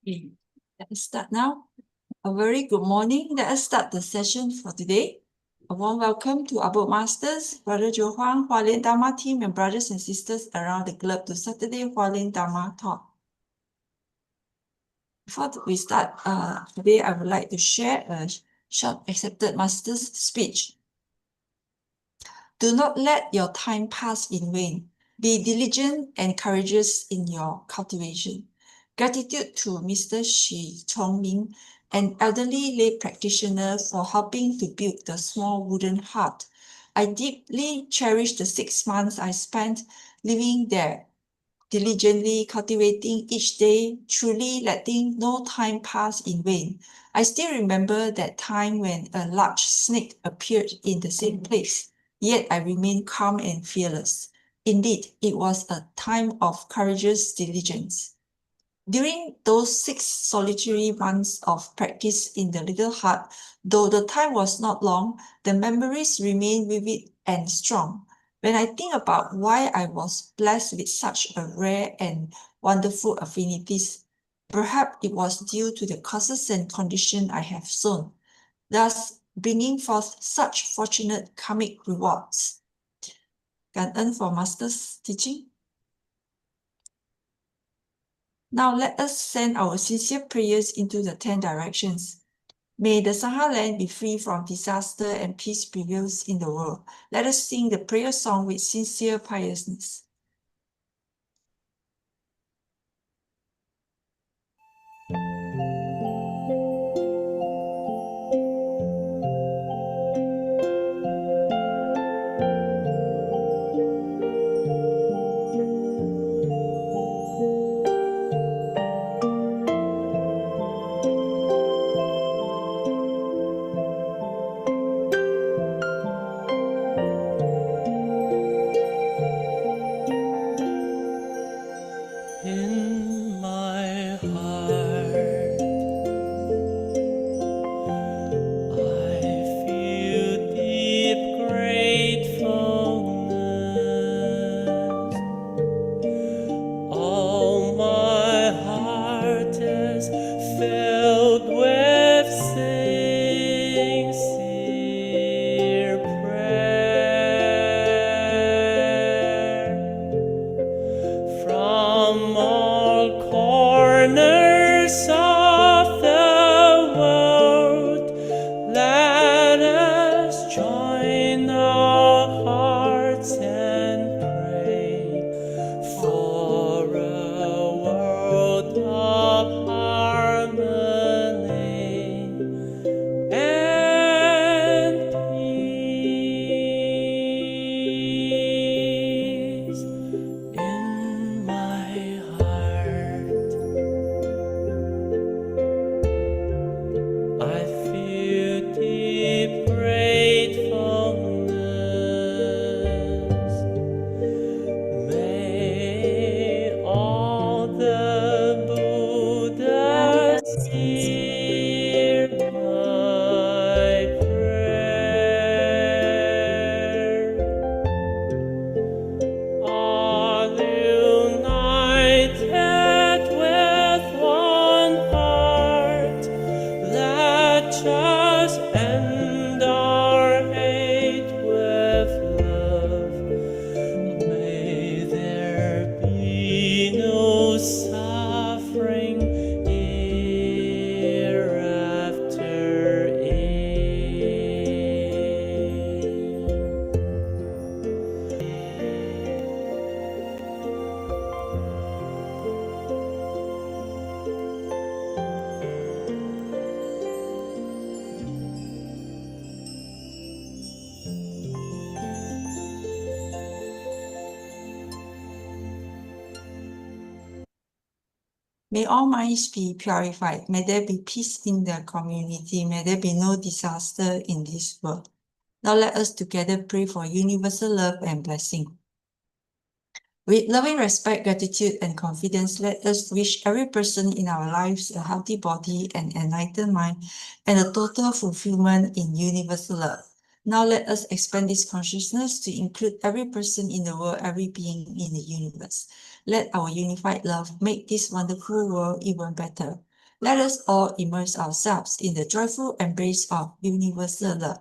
Okay, let us start now. A very good morning. Let us start the session for today. A warm welcome to our Masters, Brother Joe Huang, Hualien Dharma team, and brothers and sisters around the globe to Saturday Hualien Dharma talk. Before we start today, I would like to share a short accepted Master's speech. Do not let your time pass in vain. Be diligent and courageous in your cultivation. Gratitude to Mr. Shi Chongming, an elderly lay practitioner, for helping to build the small wooden hut. I deeply cherish the 6 months I spent living there, diligently cultivating each day, truly letting no time pass in vain. I still remember that time when a large snake appeared in the same place, yet I remained calm and fearless. Indeed, it was a time of courageous diligence. During those 6 solitary months of practice in the little hut, though the time was not long, the memories remain vivid and strong. When I think about why I was blessed with such a rare and wonderful affinities, perhaps it was due to the causes and conditions I have sown, thus bringing forth such fortunate karmic rewards. 感恩 for Master's teaching. Now let us send our sincere prayers into the 10 directions. May the Sangha land be free from disaster and peace prevails in the world. Let us sing the prayer song with sincere piousness. In my heart, I feel deep gratefulness. All my heart is filled with sincere prayer. From all corners of the world, let us join our hearts and pray for a world of harmony and peace. In my heart, I feel deep gratefulness. May all the Buddhas hear my prayer. All united with one heart, let us end our hate with love. May there be no suffering hereafter. May all minds be purified. May there be peace in the community. May there be no disaster in this world. Now let us together pray for universal love and blessing. With loving respect, gratitude, and confidence, let us wish every person in our lives a healthy body, an enlightened mind, and a total fulfillment in universal love. Now let us expand this consciousness to include every person in the world, every being in the universe. Let our unified love make this wonderful world even better. Let us all immerse ourselves in the joyful embrace of universal love.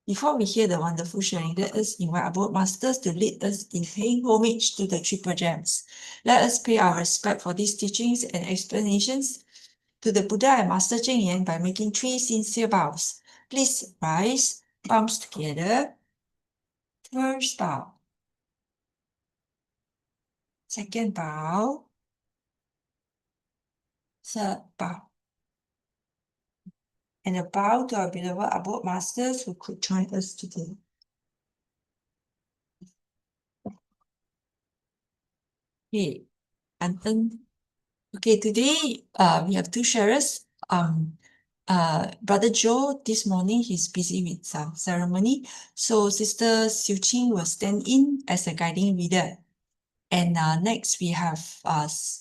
Before we hear the wonderful sharing, let us invite our board masters to lead us in paying homage to the Triple Gems. Let us pay our respect for these teachings and explanations to the Buddha and Master Ching by making 3 sincere bows. Please rise, palms together. First bow. Second bow. Third bow. And a bow to our beloved abode masters who could join us today. Okay, and then, okay, today we have 2 sharers. Brother Joe, this morning he's busy with some ceremony, so Sister Siu Ching will stand in as a guiding reader. And next we have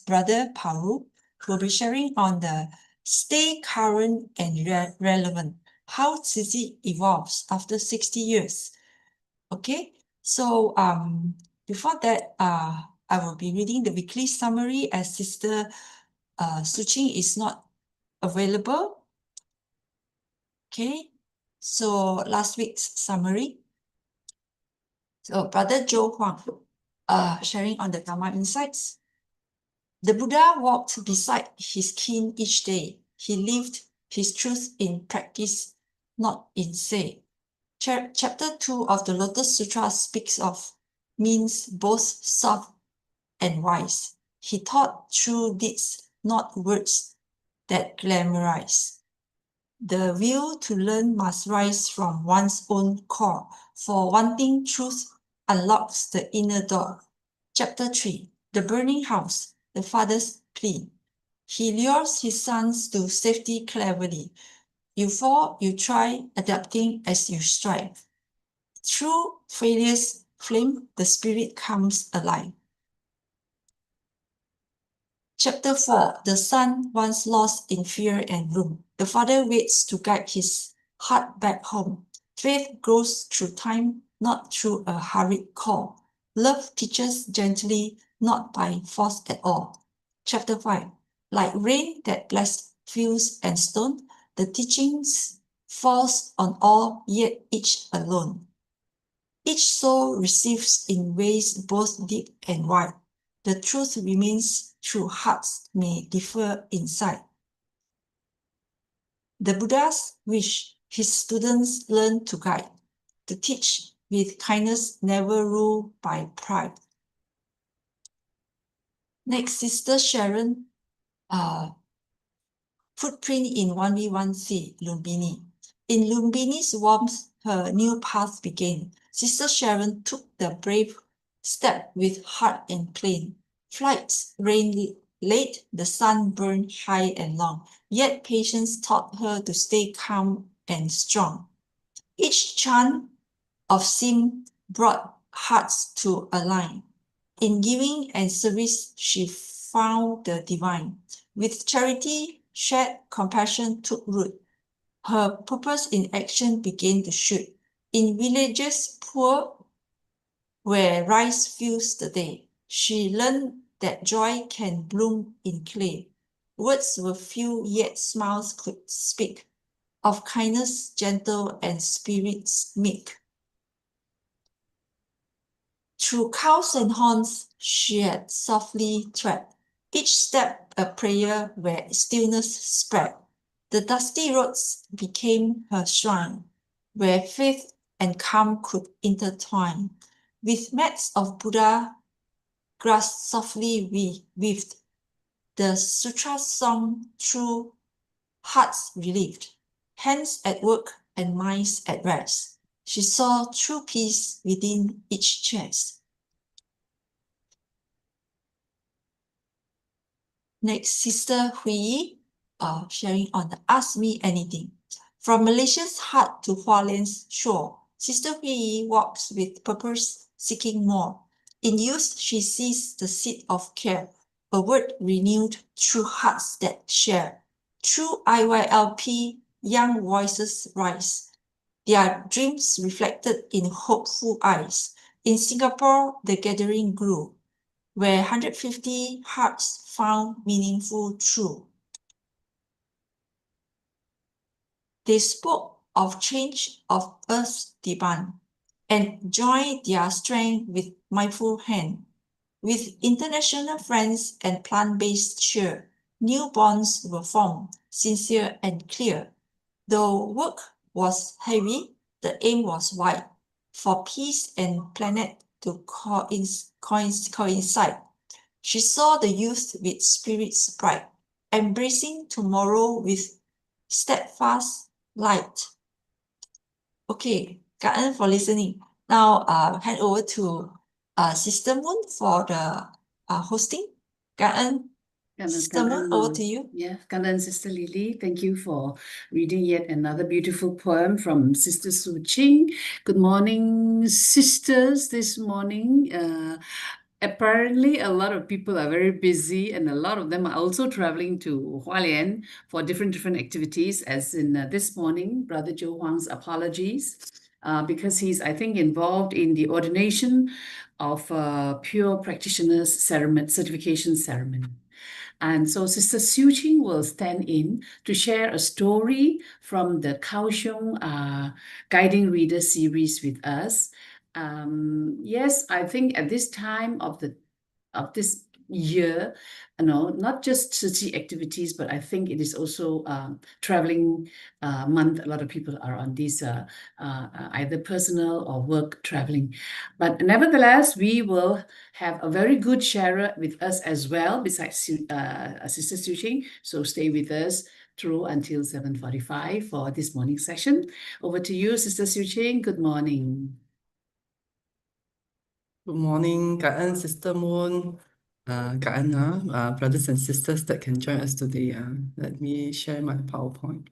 Brother BaoRu, who will be sharing on the stay current and relevant, how Tzu evolves after 60 years. Okay, so before that, I will be reading the weekly summary as Sister Siu Ching is not available. Okay, so last week's summary. So Brother Joe Huang sharing on the Dharma insights. The Buddha walked beside his kin each day. He lived his truth in practice, not in say. Chapter 2 of the Lotus Sutra speaks of means both soft and wise. He taught through deeds, not words that glamorize. The will to learn must rise from one's own core, for wanting truth unlocks the inner door. Chapter 3, The Burning House, the Father's Plea. He lures his sons to safety cleverly. You fall, you try, adapting as you strive. Through failure's flame, the spirit comes alive. Chapter 4, The son once lost in fear and gloom. The father waits to guide his heart back home. Faith grows through time, not through a hurried call. Love teaches gently, not by force at all. Chapter 5, Like rain that blessed fields and stone, the teachings falls on all, yet each alone. Each soul receives in ways both deep and wide. The truth remains true, hearts may differ inside. The Buddha's wish his students learn to guide, to teach with kindness, never ruled by pride. Next, Sister Sharon, footprint in 1v1c, Lumbini. In Lumbini's warmth, her new path began. Sister Sharon took the brave step with heart and plain. Flights rained late, the sun burned high and long, yet patience taught her to stay calm and strong. Each chant of Sim brought hearts to align. In giving and service, she found the divine. With charity, shared compassion took root. Her purpose in action began to shoot. In villages poor, where rice fills the day, she learned that joy can bloom in clay. Words were few, yet smiles could speak of kindness gentle and spirits meek. Through cows and horns she had softly tread, each step a prayer where stillness spread. The dusty roads became her shrine, where faith and calm could intertwine. With mats of Buddha grass softly weaved, the sutra song through hearts relieved, hands at work and minds at rest. She saw true peace within each chest. Next, Sister Hui sharing on the Ask Me Anything. From Malaysia's heart to Hualien's shore, Sister Hui walks with purpose, seeking more. In youth, she sees the seed of care, a word renewed through hearts that share. Through IYLP, young voices rise, their dreams reflected in hopeful eyes. In Singapore, the gathering grew. where 150 hearts found meaningful truth. They spoke of change of Earth's demand and joined their strength with mindful hand. With international friends and plant-based cheer, new bonds were formed, sincere and clear. Though work was heavy, the aim was wide, for peace and planet to coincide. She saw the youth with spirits bright, embracing tomorrow with steadfast light. Okay, 感恩 for listening. Now, hand over to Sister Moon for the hosting. 感恩. Sister Moon, over to you. Yeah, Kandan, Sister Lily, thank you for reading yet another beautiful poem from Sister Su Ching. Good morning, sisters, this morning. Apparently, a lot of people are very busy, and a lot of them are also traveling to Hualien for different activities. As in this morning, Brother Joe Huang's apologies, because he's, I think, involved in the ordination of pure practitioners certification ceremony. And so Sister Su Ching will stand in to share a story from the Kaohsiung Guiding Reader series with us. Yes, I think at this time of this year, not just Tzu activities, but I think it is also traveling month. A lot of people are on this either personal or work traveling. But nevertheless, we will have a very good sharer with us as well, besides Sister Su Ching. So stay with us through until 7:45 for this morning session. Over to you, Sister Su Ching. Good morning. Good morning, Ka'an, Sister Moon, Ka'an, brothers and sisters that can join us today. Let me share my PowerPoint.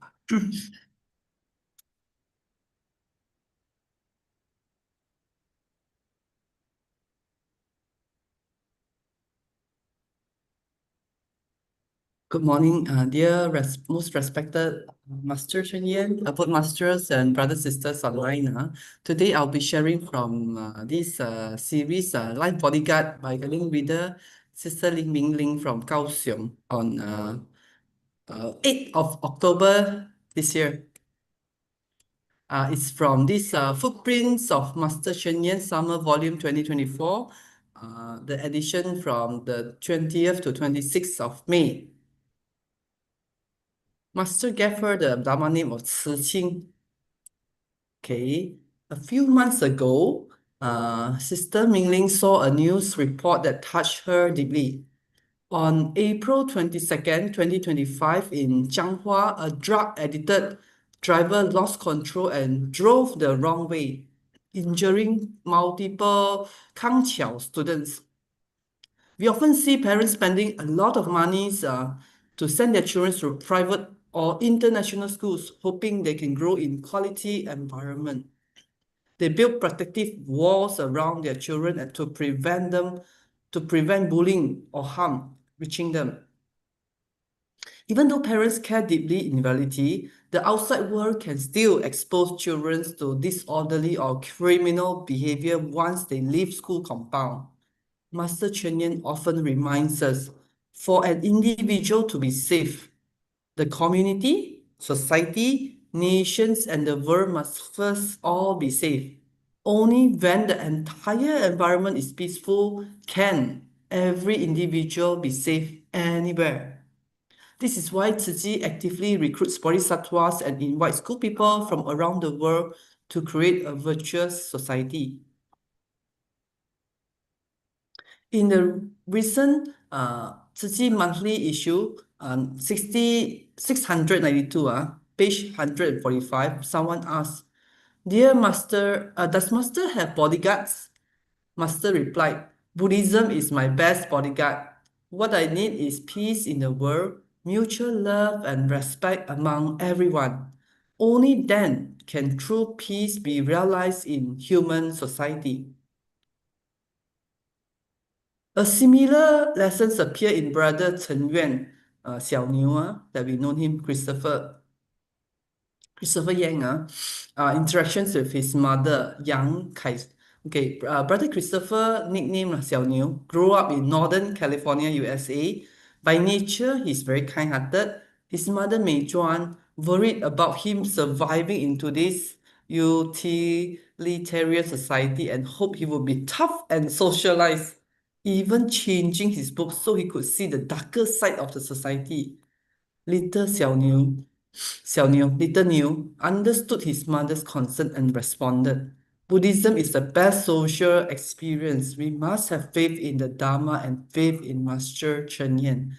Good morning, dear most respected Master Chen Yan, both masters and brothers sisters online. Today I'll be sharing from this series, Life Bodyguard by Guiding Reader, Sister Ling Ming Ling from Kaohsiung on 8th of October this year. It's from this Footprints of Master Chen Yan Summer Volume 2024, the edition from the 20th to 26th of May. Master gave her the Dharma name of Ching. Okay, a few months ago, Sister Mingling saw a news report that touched her deeply. On April 22nd, 2025, in Changhua, a drug-addicted driver lost control and drove the wrong way, injuring multiple Kangqiao students. We often see parents spending a lot of money to send their children to private or international schools, hoping they can grow in quality environment. They build protective walls around their children and to prevent bullying or harm reaching them. Even though parents care deeply in reality, the outside world can still expose children to disorderly or criminal behavior once they leave school compound. Master Chen Yan often reminds us, for an individual to be safe, the community, society, nations, and the world must first all be safe. Only when the entire environment is peaceful can every individual be safe anywhere. This is why Tzu actively recruits bodhisattvas and invites good people from around the world to create a virtuous society. In the recent Tzu monthly issue, 692, page 145, someone asked, "Dear Master, does Master have bodyguards?" Master replied, "Buddhism is my best bodyguard. What I need is peace in the world, mutual love and respect among everyone. Only then can true peace be realized in human society." A similar lessons appear in Brother Chen Yuan, Xiao Niu, that we know him, Christopher Yang, interactions with his mother, Yang Okay, Brother Christopher, nicknamed Xiao Niu, grew up in Northern California, USA. By nature, he's very kind-hearted. His mother, Mei Zhuan, worried about him surviving in today's utilitarian society and hoped he would be tough and socialized, even changing his books so he could see the darker side of the society. Little Little Niu understood his mother's concern and responded. Buddhism is the best social experience. We must have faith in the Dharma and faith in Master Chen Yan.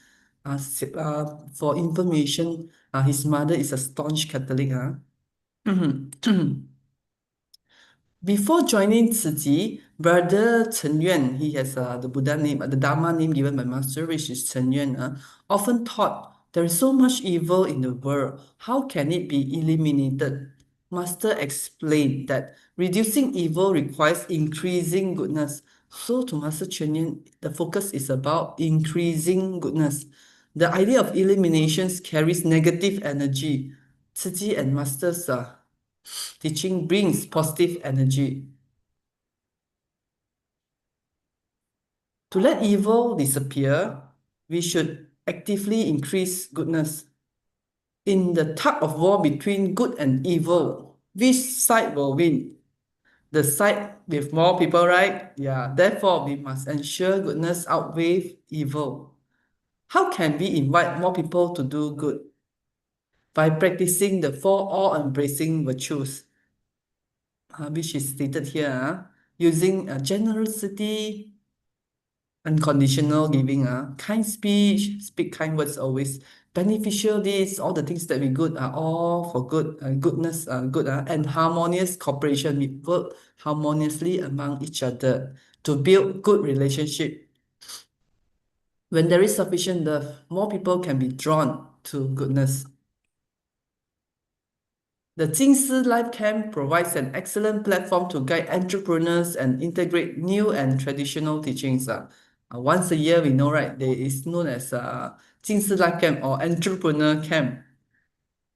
For information, his mother is a staunch Catholic. Before joining Tzu Chi, Brother Chen Yuan, he has the Buddha name, the Dharma name given by Master, which is Chen Yuan, often thought there is so much evil in the world. How can it be eliminated? Master explained that reducing evil requires increasing goodness. So to Master Chen Yuan, the focus is about increasing goodness. The idea of eliminations carries negative energy. Tzu Chi and Master's teaching brings positive energy. To let evil disappear, we should actively increase goodness. In the tug of war between good and evil, which side will win? The side with more people, right? Yeah, therefore we must ensure goodness outweighs evil. How can we invite more people to do good? By practicing the four all-embracing virtues, which is stated here, using generosity, unconditional giving, kind speech, speak kind words always, beneficial deeds, all the things that we good are all for good, goodness, good, and harmonious cooperation. We work harmoniously among each other to build good relationship. When there is sufficient love, more people can be drawn to goodness. The Jing Life Camp provides an excellent platform to guide entrepreneurs and integrate new and traditional teachings. Once a year, we know, right? There is known as Jing Life Camp or Entrepreneur Camp.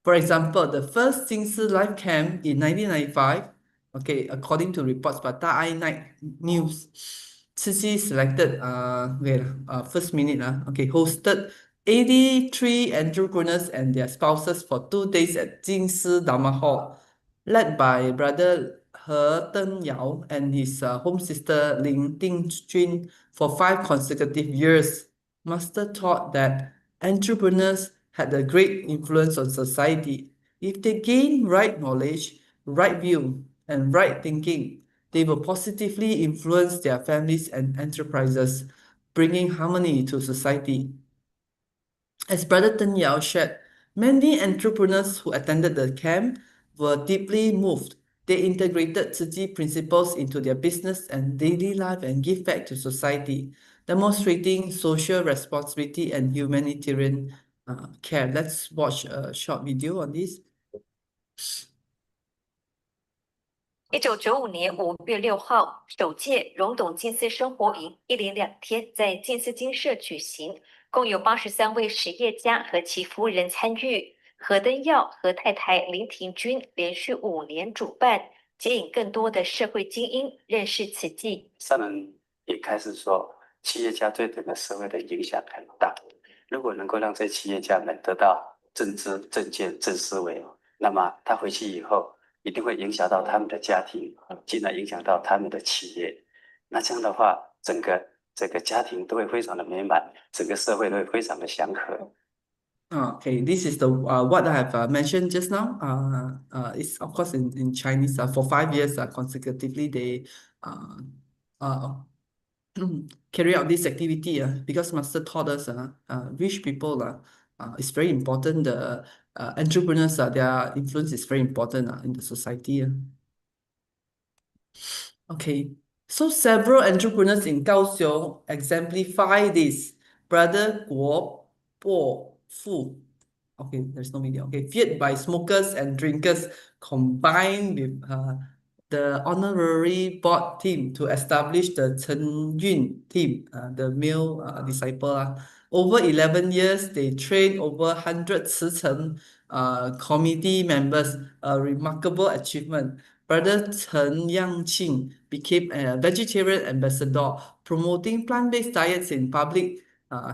For example, the first Jing Life Camp in 1995, okay, according to reports by Ai Night News, Tzu Chi selected, first minute, okay, hosted 83 entrepreneurs and their spouses for 2 days at Jing Dharma Hall, led by Brother He Deng Yao and his home sister Ling Ting Jun for 5 consecutive years. Master taught that entrepreneurs had a great influence on society. If they gain right knowledge, right view, and right thinking, they will positively influence their families and enterprises, bringing harmony to society. As Brother Deng Yao shared, many entrepreneurs who attended the camp were deeply moved. They integrated Tzu Chi principles into their business and daily life and give back to society, demonstrating social responsibility and humanitarian care. Let's watch a short video on this. 1995年5月6号，首届荣董金丝生活营一连2天在金丝金社举行，共有83位实业家和其夫人参与。何登耀和太太林庭君连续5年主办，接引更多的社会精英认识慈济。上人也开始说，企业家对整个社会的影响很大。如果能够让这企业家们得到正知、正见、正思维，那么他回去以后，一定会影响到他们的家庭，进而影响到他们的企业。那这样的话，整个这个家庭都会非常的美满，整个社会都会非常的祥和。Okay, this is the what I have mentioned just now. It's of course in Chinese. For 5 years consecutively, they carry out this activity. Because Master taught us, rich people is very important. The entrepreneurs, their influence is very important in the society. Okay, so several entrepreneurs in Kaohsiung exemplify this. Brother Guo Po Fu. Okay, there's no video. Okay, feared by smokers and drinkers combined with the honorary board team to establish the Chen Yun team, the male disciple. Over 11 years, they trained over 100 Ci Chen committee members, a remarkable achievement. Brother Chen Yangqing became a vegetarian ambassador, promoting plant-based diets in public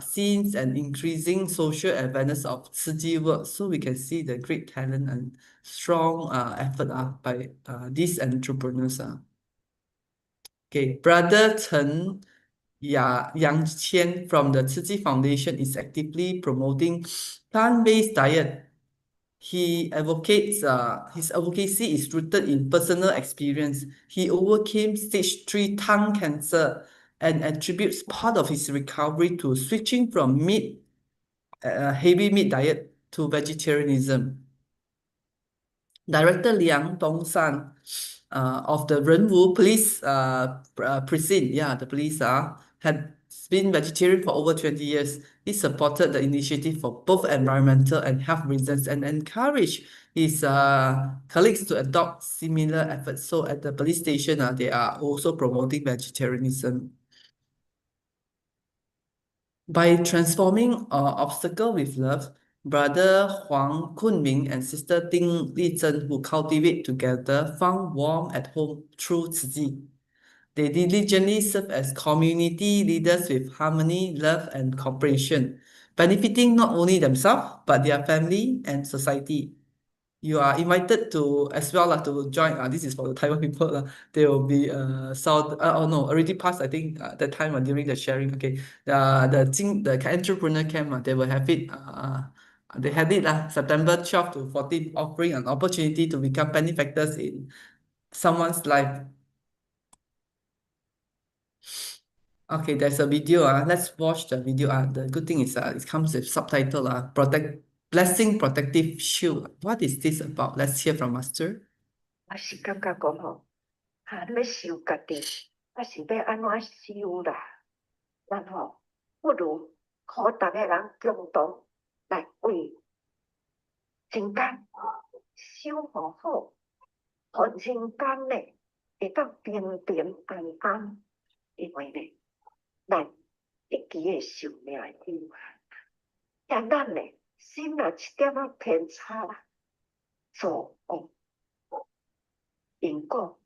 scenes and increasing social awareness of Tzu Chi work. So we can see the great talent and strong effort by these entrepreneurs. Okay, Brother Chen Yangqian from the Tzu Chi Foundation is actively promoting plant-based diet. His advocacy is rooted in personal experience. He overcame stage 3 tongue cancer and attributes part of his recovery to switching from heavy meat diet to vegetarianism. Director Liang Dongsan of the Renwu Police Precinct, the police had been vegetarian for over 20 years. He supported the initiative for both environmental and health reasons and encouraged his colleagues to adopt similar efforts. So at the police station, they are also promoting vegetarianism. By transforming obstacle with love, Brother Huang Kunming and Sister Ding Lizhen, who cultivate together, found warmth at home through Tzu Chi. They diligently serve as community leaders with harmony, love, and cooperation, benefiting not only themselves, but their family and society. You are invited to as well to join. This is for the Taiwan people. There will be oh no, already passed, I think, that time during the sharing. Okay, the entrepreneur camp, they will have it. They had it September 12 to 14, offering an opportunity to become benefactors in someone's life. Okay, there's a video. Let's watch the video. The good thing is it comes with subtitle. Blessing Protective Shield. What is this about? Let's hear from Master. 我是感觉讲吼，要修家己，是要安怎修啦？咱吼不如互大家人共同来为人间修好好，互人间呢会当平平安安，因为呢，咱一期的寿命会有限，但咱呢心若一点仔偏差啦，做恶。因果，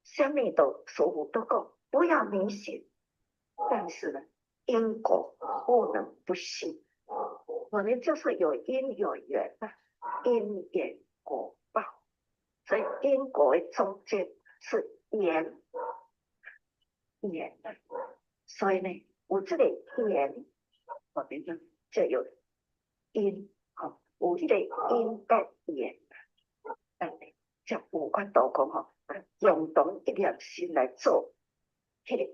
什么都所有都讲，不要迷信。但是呢，因果不能不信。我们就是有因有缘啊，因缘果报。所以因果的中间是缘，缘啊。所以呢，有这个缘，我们呢就有因，有这个因跟缘，才有法度讲吼，共同一念心来做迄个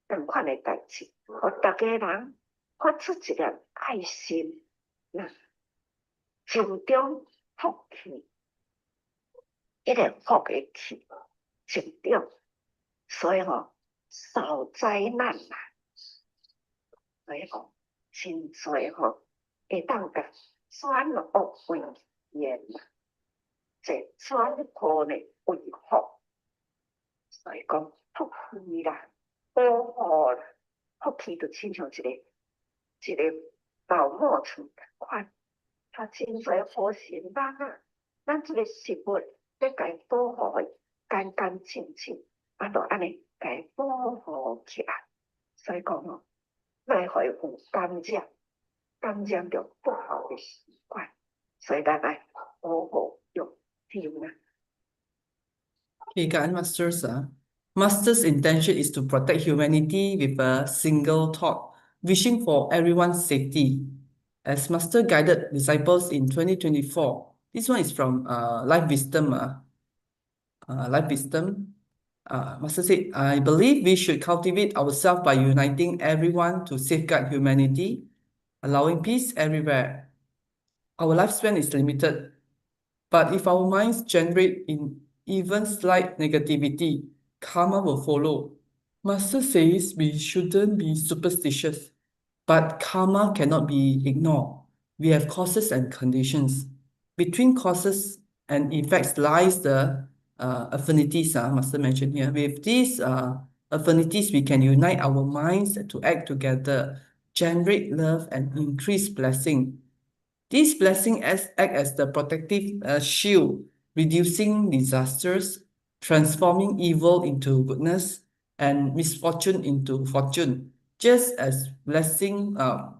同款的代志，互大家人发出一念爱心，集中福气，一个福的气集中，所以少灾难啦。所以真侪会当甲转恶为缘啦。这转破呢为福，所以讲福气啦，保护啦，福气就亲像一个保护层款，它真侪好神人咱这个食物要甲保护的干干净净，就安尼甲保护起来。所以讲卖互有感染着不好的习惯，所以咱来保护用。Okay, Masters. Master's intention is to protect humanity with a single thought, wishing for everyone's safety. As Master guided disciples in 2024, this one is from Life Wisdom. Life Wisdom. Master said, I believe we should cultivate ourselves by uniting everyone to safeguard humanity, allowing peace everywhere. Our lifespan is limited. But if our minds generate in even slight negativity, karma will follow. Master says we shouldn't be superstitious, but karma cannot be ignored. We have causes and conditions. Between causes and effects lies the affinities, Master mentioned here. With these affinities, we can unite our minds to act together, generate love, and increase blessing. These blessings act as the protective shield reducing disasters, transforming evil into goodness, and misfortune into fortune. Just as blessing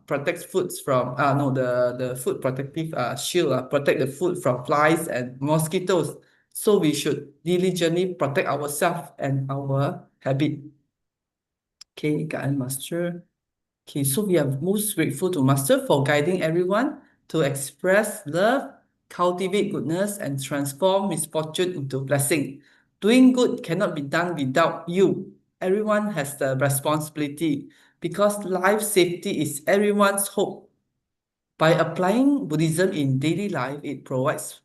protects foods from no the food protective shield protect the food from flies and mosquitoes. So we should diligently protect ourselves and our habit. Okay, Kak Master. Okay, so we are most grateful to Master for guiding everyone to express love, cultivate goodness, and transform misfortune into blessing. Doing good cannot be done without you. Everyone has the responsibility because life safety is everyone's hope. By applying Buddhism in daily life, it provides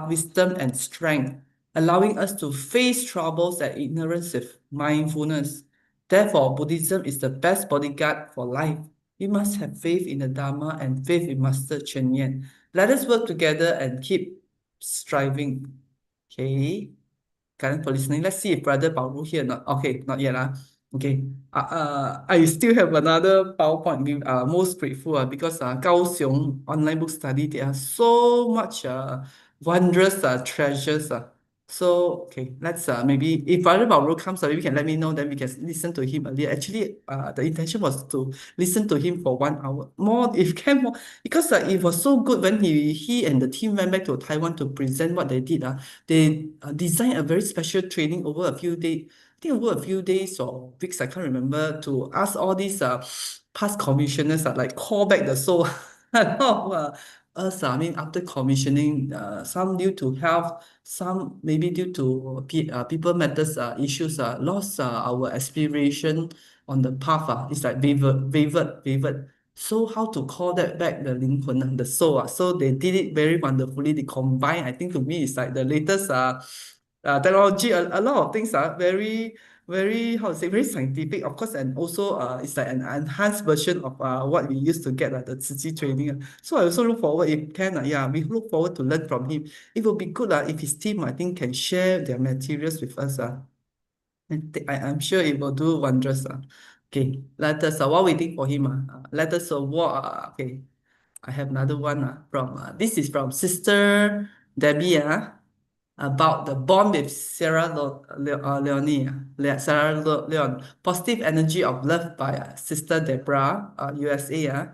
wisdom and strength, allowing us to face troubles and ignorance with mindfulness. Therefore, Buddhism is the best bodyguard for life. We must have faith in the Dharma and faith in Master Chen Yan. Let us work together and keep striving. Okay. Current for listening. Let's see if Brother BaoRu here or not. Okay, not yet. Okay. I still have another PowerPoint. We are most grateful because Kaohsiung online book study, there are so much wondrous treasures. So okay, let's maybe if Brother BaoRu comes, maybe you can let me know, then we can listen to him earlier. Actually, the intention was to listen to him for 1 hour more, if can more, because it was so good when he and the team went back to Taiwan to present what they did. They designed a very special training over a few days. I think over a few days or weeks, I can't remember, to ask all these past commissioners like call back the soul. A lot of us, I mean, after commissioning, some due to health, some maybe due to people matters issues, lost our aspiration on the path. It's like wavered. So how to call that back the 灵魂, the soul? So they did it very wonderfully. They combine, I think to me, it's like the latest technology. A lot of things are very, how to say, very scientific, of course, and also it's like an enhanced version of what we used to get the Tzu Chi training. So I also look forward, if can, yeah, we look forward to learn from him. It will be good if his team, I think, can share their materials with us. And I'm sure it will do wonders. Okay, let us, while waiting for him, let us walk. Okay, I have another one from, this is from Sister Debbie. About the bond with Sarah Leone, Positive Energy of Love by Sister Deborah, USA.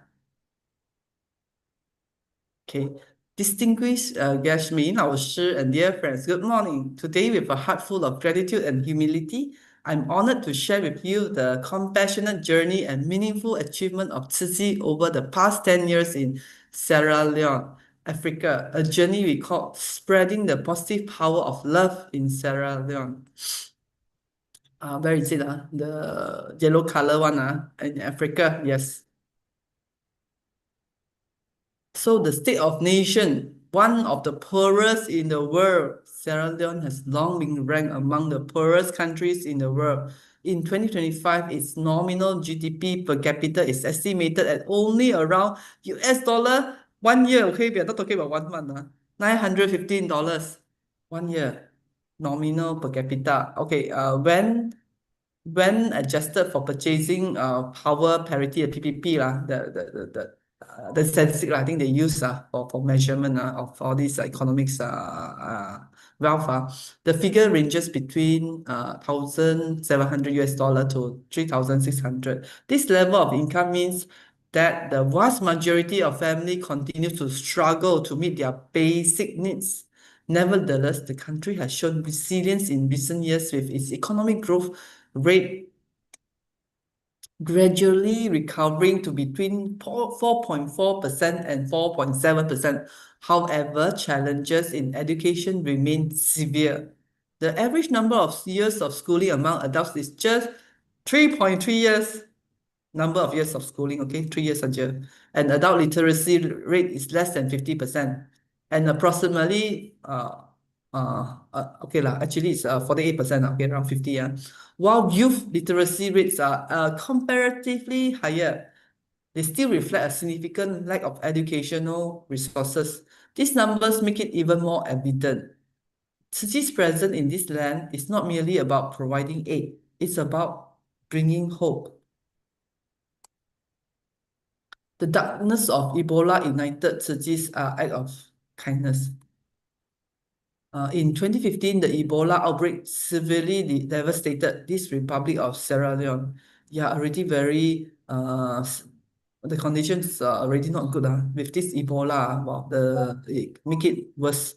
Okay, distinguished Gashmin, our Shi and dear friends, good morning. Today, with a heart full of gratitude and humility, I'm honored to share with you the compassionate journey and meaningful achievement of Tzu Chi over the past 10 years in Sierra Leone, Africa, a journey we call Spreading the Positive Power of Love in Sierra Leone. Where is it? The yellow color one in Africa, yes. So the state of nation, one of the poorest in the world, Sierra Leone has long been ranked among the poorest countries in the world. In 2025, its nominal GDP per capita is estimated at only around US dollar 1 year. Okay, we are not talking about 1 month. $915 1 year, nominal per capita. Okay, when adjusted for purchasing power parity, PPP the statistic I think they use for measurement of all these economics wealth. The figure ranges between $1,700 US to 3,600. This level of income means that the vast majority of family continues to struggle to meet their basic needs. Nevertheless, the country has shown resilience in recent years with its economic growth rate gradually recovering to between 4.4% and 4.7%. However, challenges in education remain severe. The average number of years of schooling among adults is just 3.3 years. Number of years of schooling, okay, 3 years a year. And adult literacy rate is less than 50%. And approximately, okay, actually it's 48%, okay, around 50. While youth literacy rates are comparatively higher, they still reflect a significant lack of educational resources. These numbers make it even more evident. Tzu Chi's presence in this land is not merely about providing aid, it's about bringing hope. The darkness of Ebola ignited Tzu Chi's act of kindness. In 2015, the Ebola outbreak severely devastated this Republic of Sierra Leone. Yeah, already very the conditions are already not good with this Ebola. Wow, it make it worse.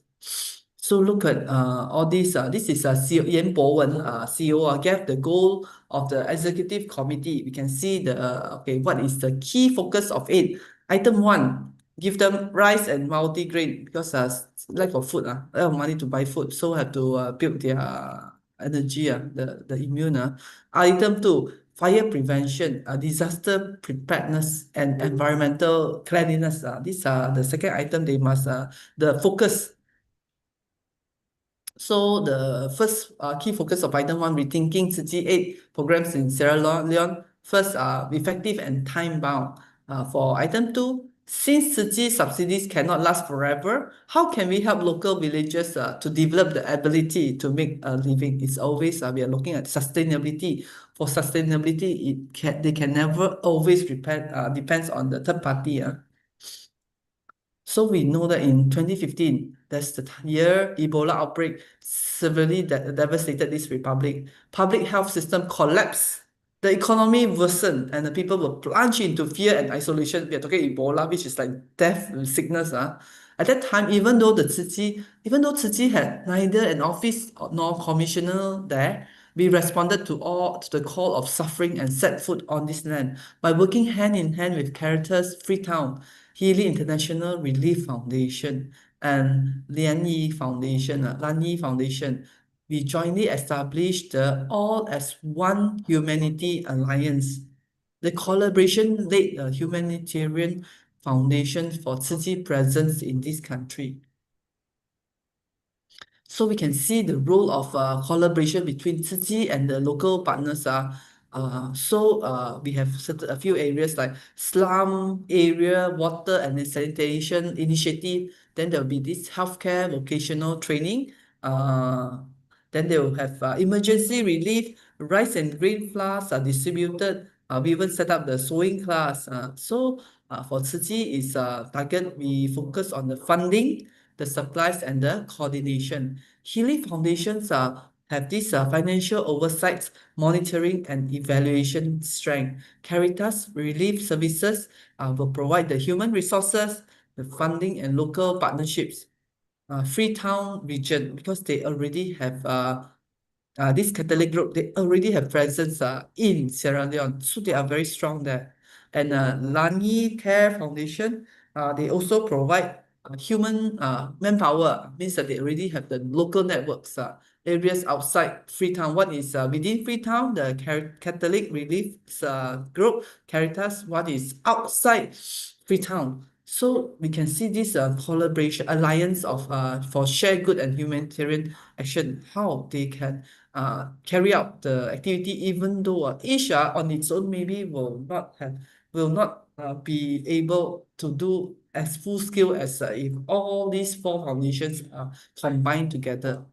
So look at all these. This is CEO Yan Bowen, CEO, gave the goal of the executive committee. We can see the okay, what is the key focus of it? Item 1, give them rice and multi-grain because lack of food, lack of money to buy food, so have to build their energy, the immune. Item 2, fire prevention, disaster preparedness, and environmental cleanliness. These are the second item they must the focus. So the first key focus of item 1, rethinking Tzu Chi 8 programs in Sierra Leone. First, effective and time-bound. For item 2, since Tzu Chi subsidies cannot last forever, how can we help local villagers to develop the ability to make a living? It's always we are looking at sustainability. For sustainability, they can never always depends on the third party. So we know that in 2015, that's the year Ebola outbreak severely devastated this republic. Public health system collapsed. The economy worsened and the people were plunged into fear and isolation. We are talking Ebola, which is like death and sickness. At that time, even though Tzu Chi had neither an office nor commissioner there, we responded to the call of suffering and set foot on this land by working hand in hand with Caritas Freetown, Healy International Relief Foundation, and Lan Foundation. We jointly established the All as One Humanity Alliance. The collaboration laid a humanitarian foundation for Tzu Chi presence in this country. So we can see the role of collaboration between Tzu Chi and the local partners. We have a few areas like slum area, water and sanitation initiative. Then there will be this healthcare vocational training. Then they will have emergency relief, rice and grain flours are distributed. We even set up the sewing class. For Tzu Chi is target, we focus on the funding, the supplies, and the coordination. Healy Foundations have this financial oversight, monitoring, and evaluation strength. Caritas Relief Services will provide the human resources, the funding, and local partnerships. Freetown region, because they already have this Catholic group, they already have presence in Sierra Leone, so they are very strong there. And Lani Care Foundation, they also provide human manpower, means that they already have the local networks, areas outside Freetown. One is within Freetown, the Catholic Relief Group, Caritas. One is outside Freetown. So we can see this collaboration alliance of for shared good and humanitarian action, how they can carry out the activity, even though each on its own maybe will not be able to do as full scale as if all these four foundations are combined together.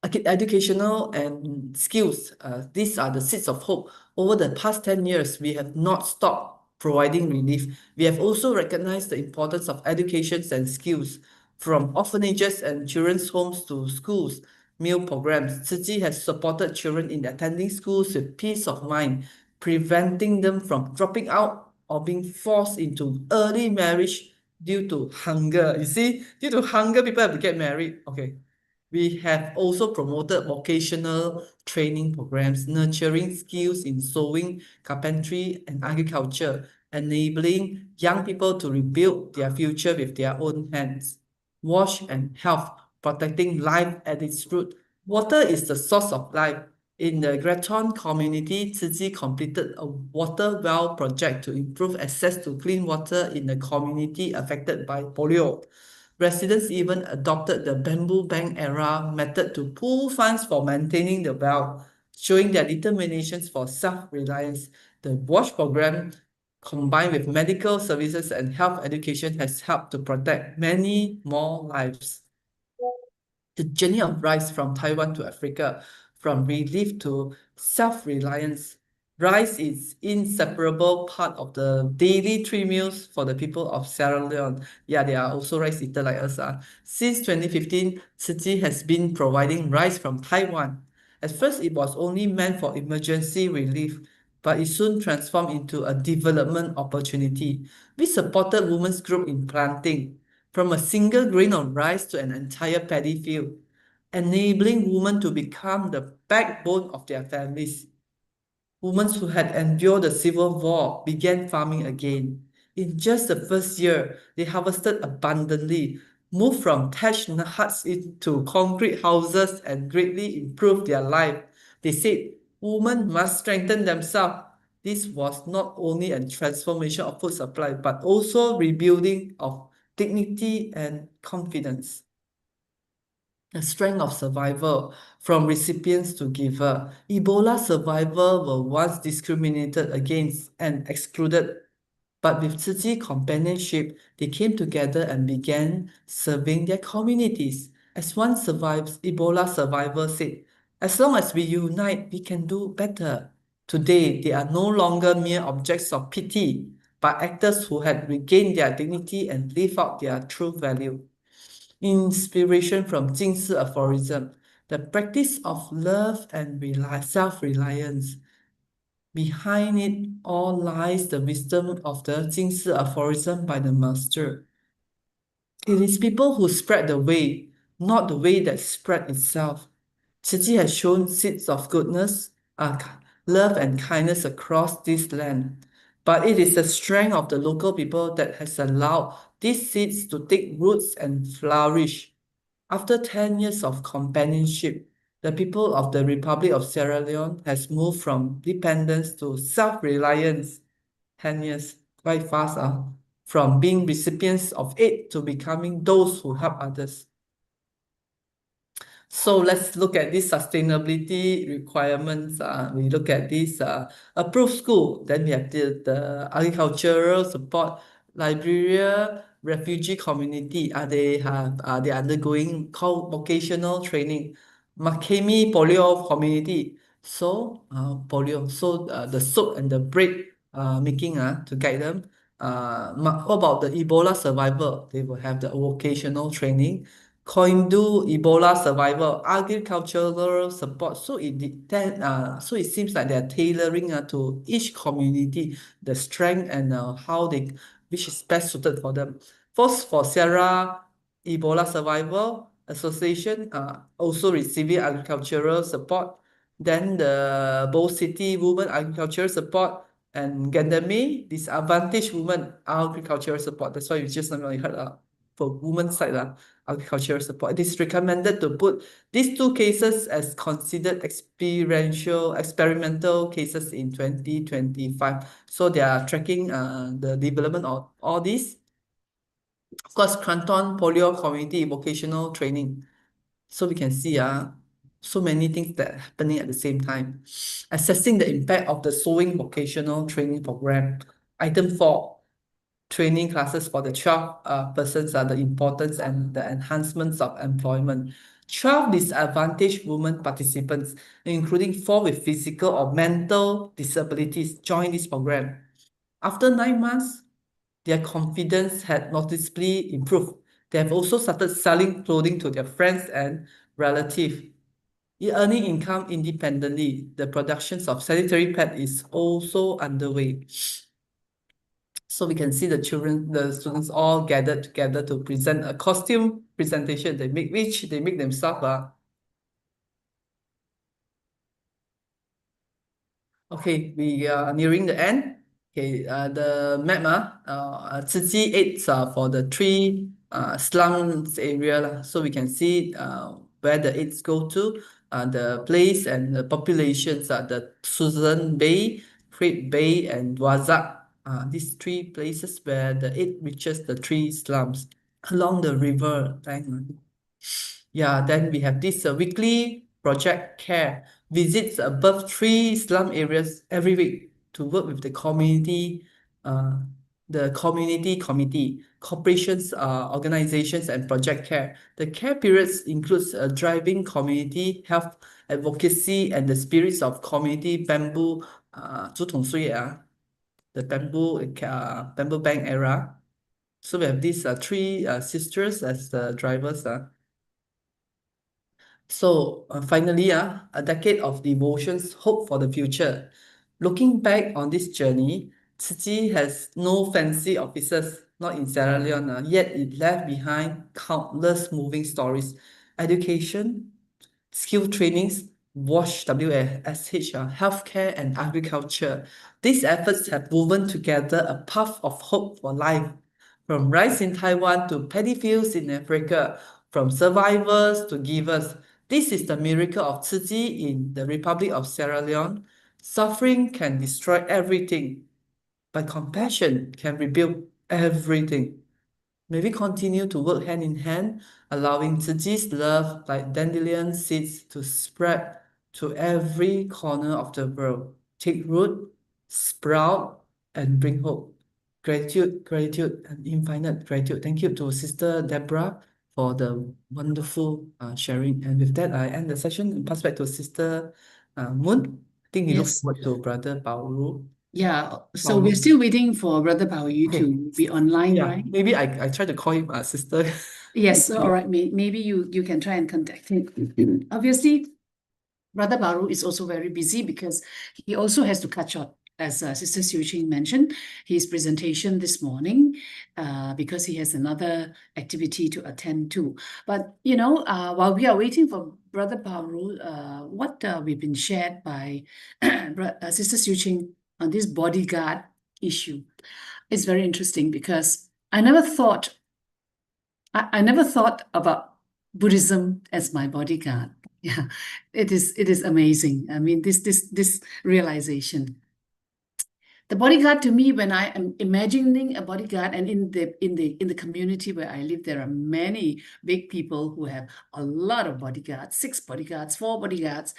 Educational and skills, these are the seeds of hope. Over the past 10 years, we have not stopped providing relief. We have also recognized the importance of education and skills, from orphanages and children's homes to schools, meal programs. Tzu Chi has supported children in attending schools with peace of mind, preventing them from dropping out or being forced into early marriage due to hunger. You see, due to hunger, people have to get married. Okay. We have also promoted vocational training programs, nurturing skills in sewing, carpentry, and agriculture, enabling young people to rebuild their future with their own hands. Wash and health, protecting life at its root. Water is the source of life. In the Graton community, Tzu Chi completed a water well project to improve access to clean water in the community affected by polio. Residents even adopted the bamboo bank era method to pool funds for maintaining the well, showing their determinations for self-reliance. The WASH program, combined with medical services and health education, has helped to protect many more lives. The journey of rise from Taiwan to Africa, from relief to self-reliance, Rice is inseparable part of the daily 3 meals for the people of Sierra Leone. Yeah, they are also rice eater like us. Since 2015, Tzu Chi has been providing rice from Taiwan. At first, it was only meant for emergency relief, but it soon transformed into a development opportunity. We supported women's group in planting, from a single grain of rice to an entire paddy field, enabling women to become the backbone of their families. Women who had endured the civil war began farming again. In just the first year, they harvested abundantly, moved from thatched huts into concrete houses, and greatly improved their life. They said women must strengthen themselves. This was not only a transformation of food supply, but also rebuilding of dignity and confidence. The strength of survival from recipients to giver. Ebola survivors were once discriminated against and excluded, but with Tzu Chi companionship, they came together and began serving their communities. As one Ebola survivor said, as long as we unite, we can do better. Today, they are no longer mere objects of pity, but actors who had regained their dignity and live out their true value. Inspiration from Ching aphorism, the practice of love and self-reliance. Behind it all lies the wisdom of the Ching aphorism by the master. It is people who spread the way, not the way that spread itself. Tzu Chi has shown seeds of goodness, love and kindness across this land. But it is the strength of the local people that has allowed these seeds to take roots and flourish. After 10 years of companionship, the people of the Republic of Sierra Leone has moved from dependence to self-reliance. 10 years, quite fast, from being recipients of aid to becoming those who help others. So let's look at these sustainability requirements. We look at this approved school. Then we have the agricultural support, Liberia refugee community. They undergoing vocational training. Makemi polio community. So polio. So the soap and the bread making to guide them. What about the Ebola survivor? They will have the vocational training. Koindu Ebola survival, agricultural support. So it seems like they're tailoring to each community the strength and which is best suited for them. First, for Sierra Ebola Survival Association, also receiving agricultural support. Then the Bow City Women Agricultural Support and Gandame Disadvantaged Women Agricultural Support. That's why you just not heard for women's side agricultural support. It is recommended to put these two cases as considered experimental cases in 2025. So they are tracking the development of all these. Of course, Canton Polio Community Vocational Training. So we can see so many things that are happening at the same time. Assessing the impact of the sewing vocational training program. Item 4. Training classes for the 12 persons are the importance and the enhancements of employment. 12 disadvantaged women participants, including 4 with physical or mental disabilities, joined this program. After 9 months, their confidence had noticeably improved. They have also started selling clothing to their friends and relatives. Earning income independently. The productions of sanitary pad is also underway. So we can see the students all gathered together to present a costume presentation. They make themselves. Okay, we are nearing the end. Okay, the map, Tzu Chi aids for the 3 slums area. So we can see where the aids go to, the place and the populations are the Susan Bay, Crete Bay, and Wazak. These 3 places where the aid reaches the 3 slums along the river. Yeah, then we have this weekly project care visits above 3 slum areas every week to work with the community committee, corporations, organizations, and project care. The care periods includes driving community health advocacy and the spirits of community bamboo the bamboo bank era. So we have these three sisters as the drivers. So finally, a decade of devotions, hope for the future. Looking back on this journey, Tzu Chi has no fancy offices, not in Sierra Leone, yet it left behind countless moving stories, education, skill trainings, WASH, WSH, healthcare, and agriculture. These efforts have woven together a path of hope for life. From rice in Taiwan to paddy fields in Africa, from survivors to givers. This is the miracle of Tzu Chi in the Republic of Sierra Leone. Suffering can destroy everything, but compassion can rebuild everything. May we continue to work hand in hand, allowing Tzu Chi's love like dandelion seeds to spread to every corner of the world, take root, sprout, and bring hope. Gratitude, and infinite gratitude. Thank you to Sister Deborah for the wonderful sharing. And with that, I end the session and pass back to Sister Moon. I think we look Yes. forward to Brother BaoRu. Yeah, so we're still waiting for Brother BaoRu Okay. to be online, Yeah, right? maybe I try to call him Sister. Yes, all right. Maybe you can try and contact him. Obviously, Brother BaoRu is also very busy because he also has to cut short, as Sister Siu Ching mentioned, his presentation this morning because he has another activity to attend to. But, while we are waiting for Brother BaoRu, what we've been shared by Sister Siu Ching on this bodyguard issue is very interesting because I never thought about Buddhism as my bodyguard. Yeah, it is amazing. I mean, this realization. The bodyguard to me, when I am imagining a bodyguard, and in the community where I live, there are many big people who have a lot of bodyguards, 6 bodyguards, 4 bodyguards,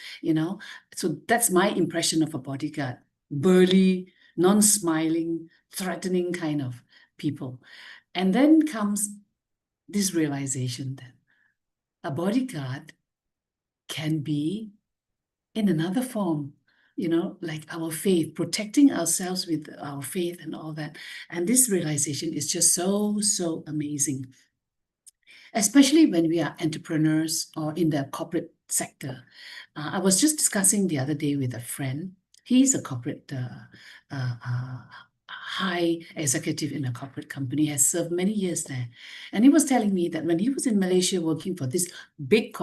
So that's my impression of a bodyguard. Burly, non-smiling, threatening kind of people. And then comes this realization that a bodyguard can be in another form, like our faith, protecting ourselves with our faith and all that. And this realization is just so, so amazing, especially when we are entrepreneurs or in the corporate sector. I was just discussing the other day with a friend. He's a corporate high executive in a corporate company, has served many years there. And he was telling me that when he was in Malaysia working for this big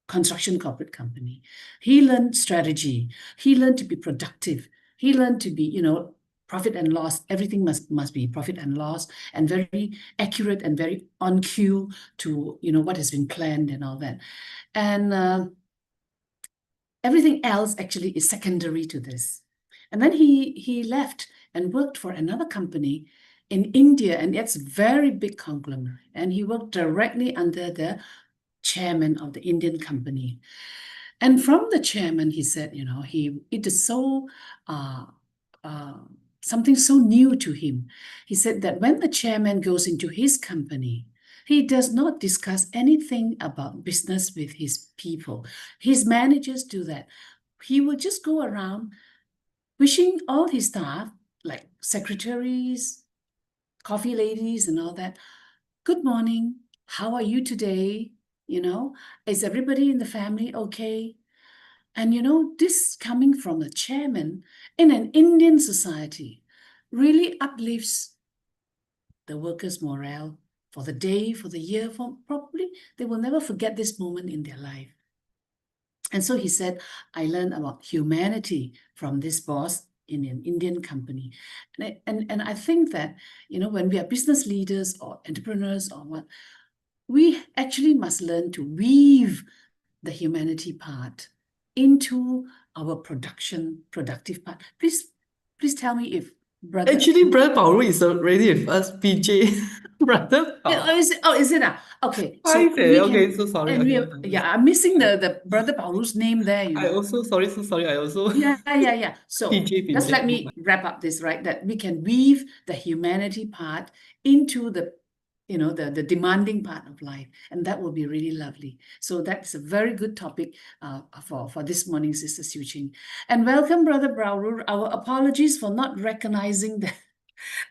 construction corporate company, he learned strategy. He learned to be productive. He learned to be, profit and loss. Everything must be profit and loss, and very accurate and very on cue to, what has been planned and all that. And everything else actually is secondary to this. And then he left and worked for another company in India, and it's very big conglomerate. And he worked directly under the chairman of the Indian company. And from the chairman, he said, it is so something so new to him. He said that when the chairman goes into his company, he does not discuss anything about business with his people. His managers do that. He will just go around wishing all his staff, like secretaries, coffee ladies and all that, good morning, how are you today? Is everybody in the family okay? And this coming from a chairman in an Indian society really uplifts the workers' morale for the day, for the year, for probably they will never forget this moment in their life. And so he said, I learned about humanity from this boss in an Indian company. And I think that, when we are business leaders or entrepreneurs or what, we actually must learn to weave the humanity part into our productive part. Please tell me if Brother... Actually, Brother BaoRu is already with us, PJ. Brother BaoRu. Is it? Okay. Okay, so sorry. And Okay. I'm missing the Brother BaoRu's name there. I also, sorry, so sorry. I also. Yeah. So PJ. just let me wrap up this, right? That we can weave the humanity part into the you know, the demanding part of life, and that will be really lovely. So that's a very good topic for this morning, Sister Siu Ching. And welcome, Brother BaoRu. Our apologies for not recognizing that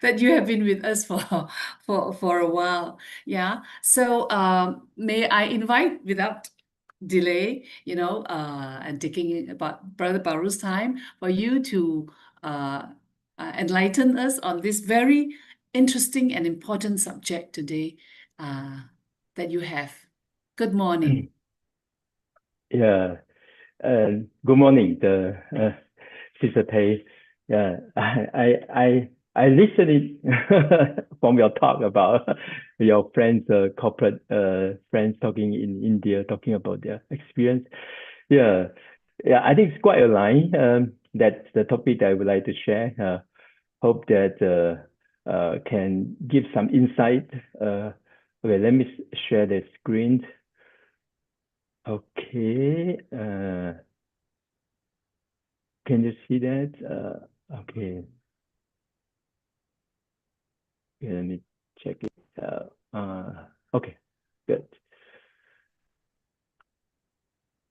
that you have been with us for a while. Yeah. So may I invite, without delay, you know, and taking about Brother BaoRu's time, for you to enlighten us on this very interesting and important subject today that you have. Good morning. Yeah. Good morning, Sister Tay. Yeah, I listened from your talk about your friends, corporate friends talking in India, talking about their experience. Yeah, I think it's quite aligned. That's the topic that I would like to share. Hope that can give some insight. Okay, let me share the screen. Okay. Can you see that? Okay. Let me check it out. Okay, good.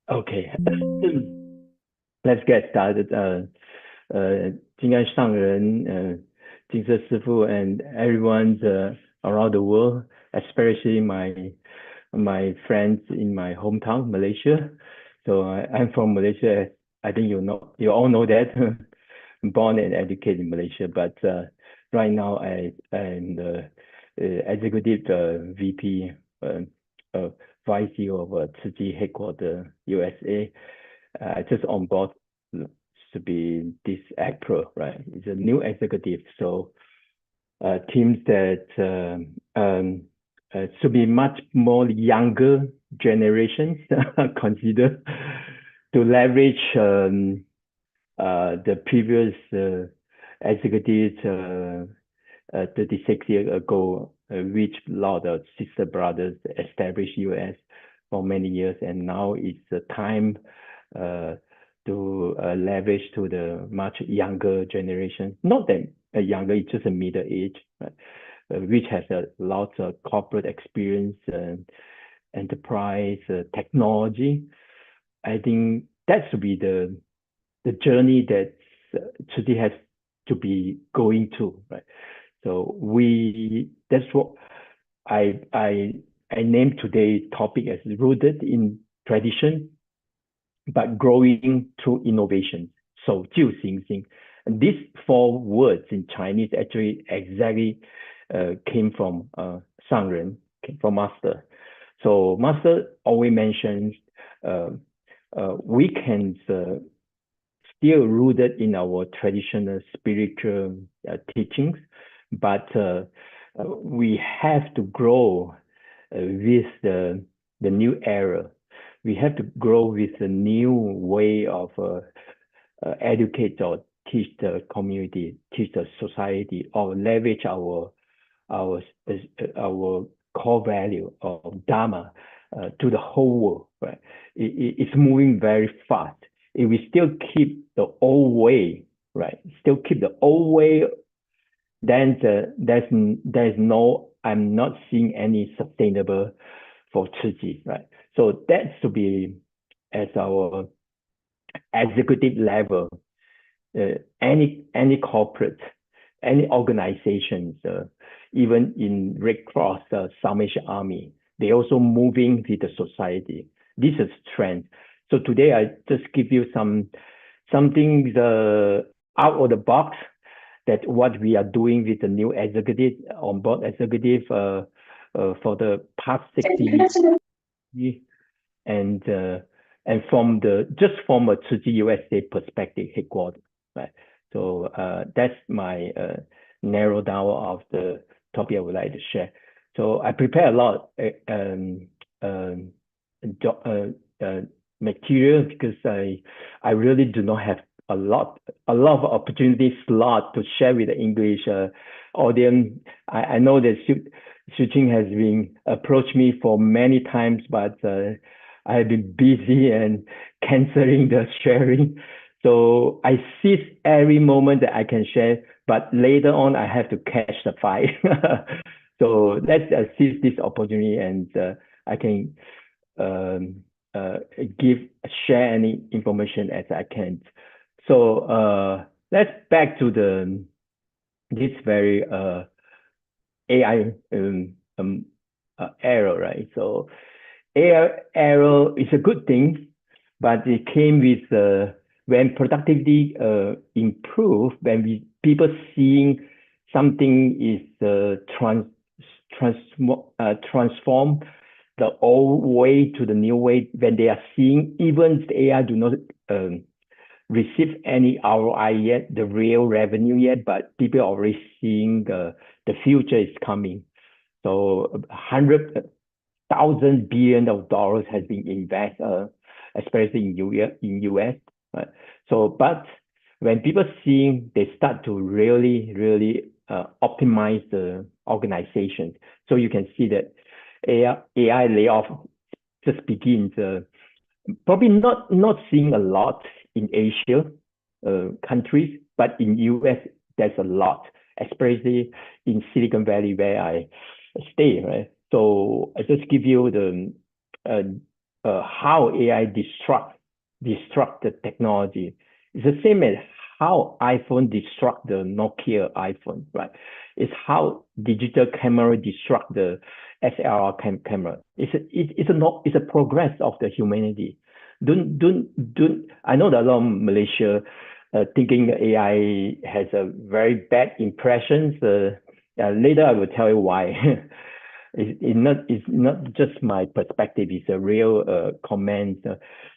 Okay. Let's get started. 金安上人, 金色师父, and everyone around the world, especially my friends in my hometown, Malaysia. So I'm from Malaysia. I think you all know that. Born and educated in Malaysia, but right now I'm the executive VP, Vice CEO of Tzu headquarters, USA. Just on board to be this April, right? It's a new executive, so teams that should be much more younger generations consider to leverage the previous executives 36 years ago, which a lot of sister brothers established US for many years, and now it's the time to leverage to the much younger generation. Not that younger, it's just a middle age, right? Which has a lot of corporate experience and enterprise technology. I think that should be the journey that Tzu has to be going to, right? So that's what I named today's topic as rooted in tradition, but growing through innovation. So 旧行星. And these 4 words in Chinese actually exactly came from Sangren, came from Master. So Master always mentions we can still rooted in our traditional spiritual teachings, but we have to grow with the new era. We have to grow with the new way of educate or teach the community, teach the society, or leverage our core value of Dharma to the whole world. Right? It's moving very fast. If we still keep the old way, right? Still keep the old way, then there's no. I'm not seeing any sustainable for Tzu, right? So that's to be as our executive level, any corporate, any organizations, even in Red Cross, Salvation Army, they also moving with the society. This is trend. So today I just give you something out of the box that what we are doing with the new executive on board executive for the past 60 years, and from a Tzu USA perspective headquarters, right? So that's my narrow down of the topic I would like to share. So I prepare a lot material because I really do not have a lot of opportunity slot to share with the English audience. I know that Siu Ching has been approached me for many times, but I have been busy and canceling the sharing. So I seize every moment that I can share, but later on I have to catch the fight. So let's seize this opportunity, and I can share any information as I can. So let's back to this very AI era, right? So AI era is a good thing, but it came with when productivity improved, when people seeing something is transform the old way to the new way, when they are seeing even the AI do not receive any ROI yet, the real revenue yet, but people are already seeing the future is coming. So 100,000 billion of dollars has been invested, especially in US. Right? So, but when people seeing, they start to really optimize the organization. So you can see that AI layoff just begins. Probably not seeing a lot in Asia countries, but in US there's a lot, especially in Silicon Valley where I stay. Right, so I just give you the how AI disrupt the technology. It's the same as how iPhone disrupt the Nokia iPhone, right? It's how digital camera disrupt the SLR camera. It's a progress of the humanity. Don't. I know that a lot of Malaysia thinking AI has a very bad impressions. Later I will tell you why. It's not just my perspective. It's a real comment.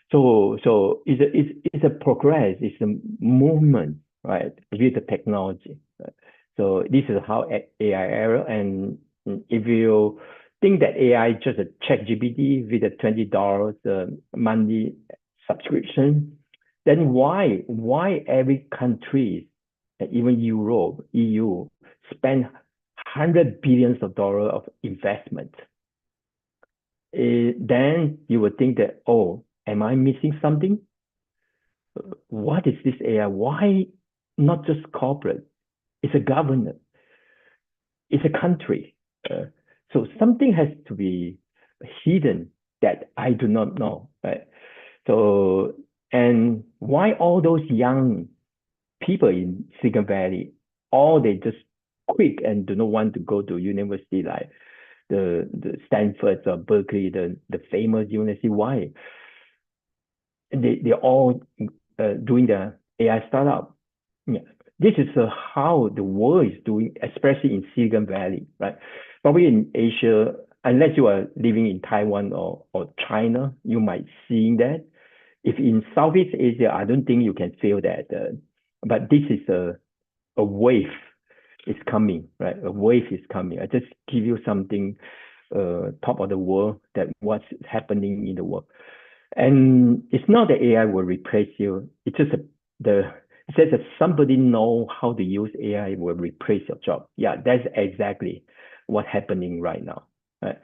So it's a progress. It's a movement, right, with the technology. Right? So this is how AI era. And if you think that AI is just a ChatGPT with a $20 monthly subscription, then why every country, even Europe, EU, spend $100 billion of investment? Then you would think that, oh, am I missing something? What is this AI? Why not just corporate? It's a government. It's a country. So something has to be hidden that I do not know. Right? So, and why all those young people in Silicon Valley, all they just quit and do not want to go to university like the Stanford or Berkeley, the famous university? Why? They're all doing the AI startup. Yeah. This is how the world is doing, especially in Silicon Valley, right? Probably in Asia, unless you are living in Taiwan or China, you might seeing that. If in Southeast Asia, I don't think you can feel that. But this is a wave is coming, right? A wave is coming. I just give you something top of the world, that what's happening in the world. And it's not that AI will replace you. It's just it says that somebody know how to use AI will replace your job. Yeah, that's exactly what's happening right now. Right?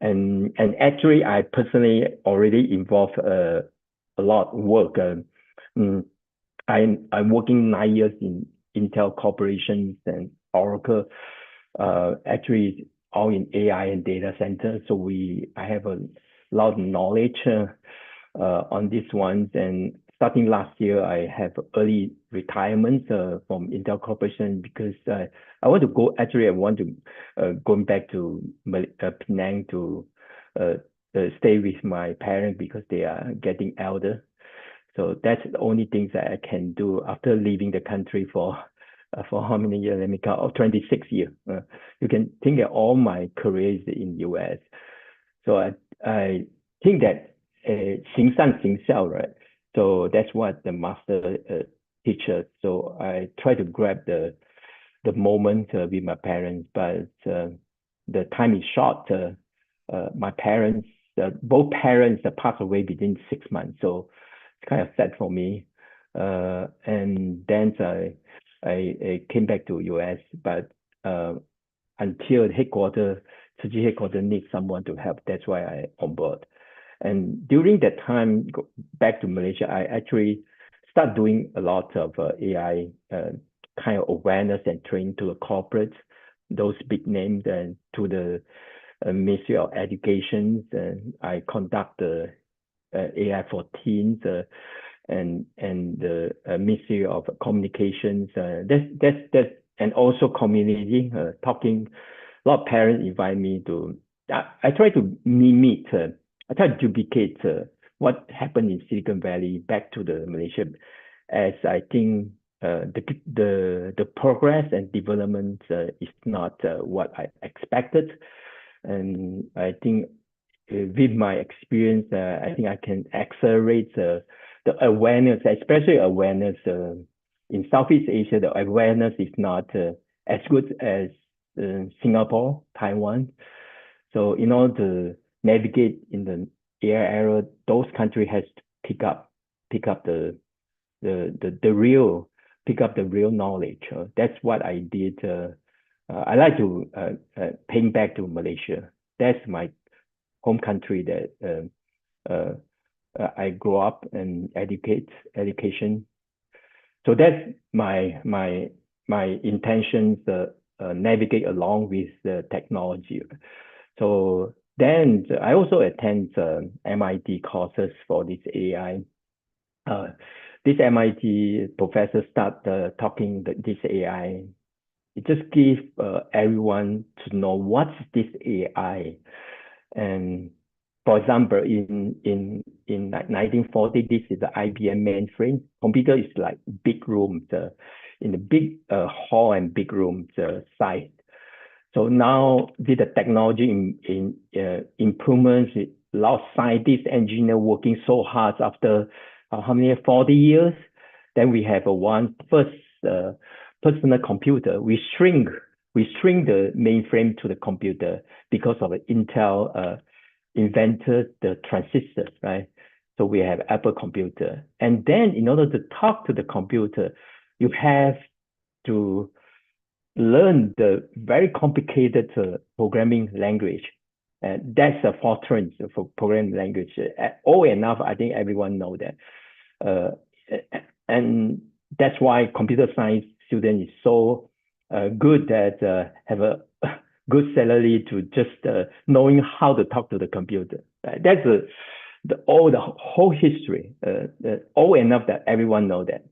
And actually, I personally already involved a lot of work. I'm working 9 years in Intel Corporation and Oracle. Actually, all in AI and data center. So I have a lot of knowledge on this one. And starting last year, I have early retirement from Intel Corporation because I want to go. Actually, I want to going back to Penang to stay with my parents because they are getting elder. So that's the only things that I can do after leaving the country for how many years? Let me count. 26 years. You can think that all my career is in US. So I think that 行善行孝, right? So that's what the master teaches. So I try to grab the moment with my parents, but the time is short. My parents, both parents, passed away within 6 months. So it's kind of sad for me. And then I came back to US, but until headquarters, Tzu headquarters need someone to help. That's why I on board. And during that time, back to Malaysia, I actually start doing a lot of AI kind of awareness and training to the corporates those big names and to the Ministry of Education. I conduct the AI for Teens and the Ministry of Communications. That's and also community talking. A lot of parents invite me to. I try to mimic. I try to duplicate what happened in Silicon Valley back to the Malaysia, as I think the progress and development is not what I expected, and I think with my experience, I think I can accelerate the awareness, especially awareness in Southeast Asia. The awareness is not as good as Singapore, Taiwan. So in order to navigate in the AI era, those countries has to pick up the real knowledge. That's what I did. I like to pay back to Malaysia. That's my home country that I grew up and education. So that's my intentions. Navigate along with the technology. So then I also attend MIT courses for this AI. This MIT professor start talking this AI. It just gives everyone to know what's this AI. And for example, in 1940, this is the IBM mainframe. Computer is like big rooms, in the big hall and big rooms size. So now with the technology in improvements, a lot of scientists, engineers working so hard after how many 40 years. Then we have one first personal computer. We shrink the mainframe to the computer because of Intel invented the transistors, right? So we have Apple computer. And then in order to talk to the computer, you have to learn the very complicated programming language. And that's a Fortran for programming language. All enough, I think everyone know that. And that's why computer science student is so good that have a good salary to just knowing how to talk to the computer. That's the whole history. All enough that everyone know that.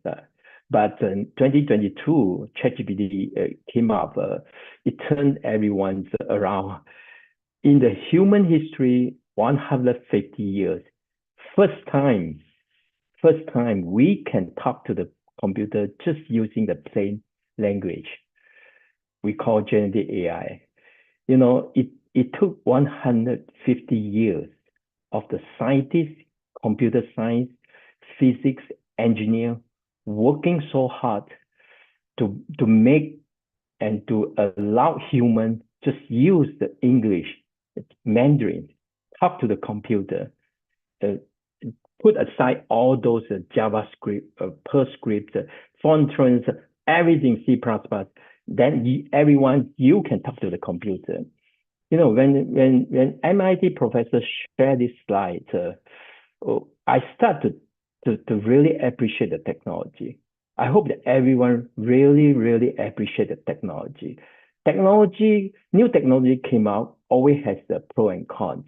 But in 2022, ChatGPT came up. It turned everyone's around. In the human history, 150 years, first time we can talk to the computer just using the plain language. We call generative AI. You know, it took 150 years of the scientists, computer science, physics, engineer, working so hard to make and to allow humans just use the English, Mandarin, talk to the computer, put aside all those JavaScript, Perl script, Fortran, everything C++. Then you can talk to the computer. You know, when MIT professors share this slide, I start to really appreciate the technology. I hope that everyone really appreciate the technology. New technology came out, always has the pro and cons.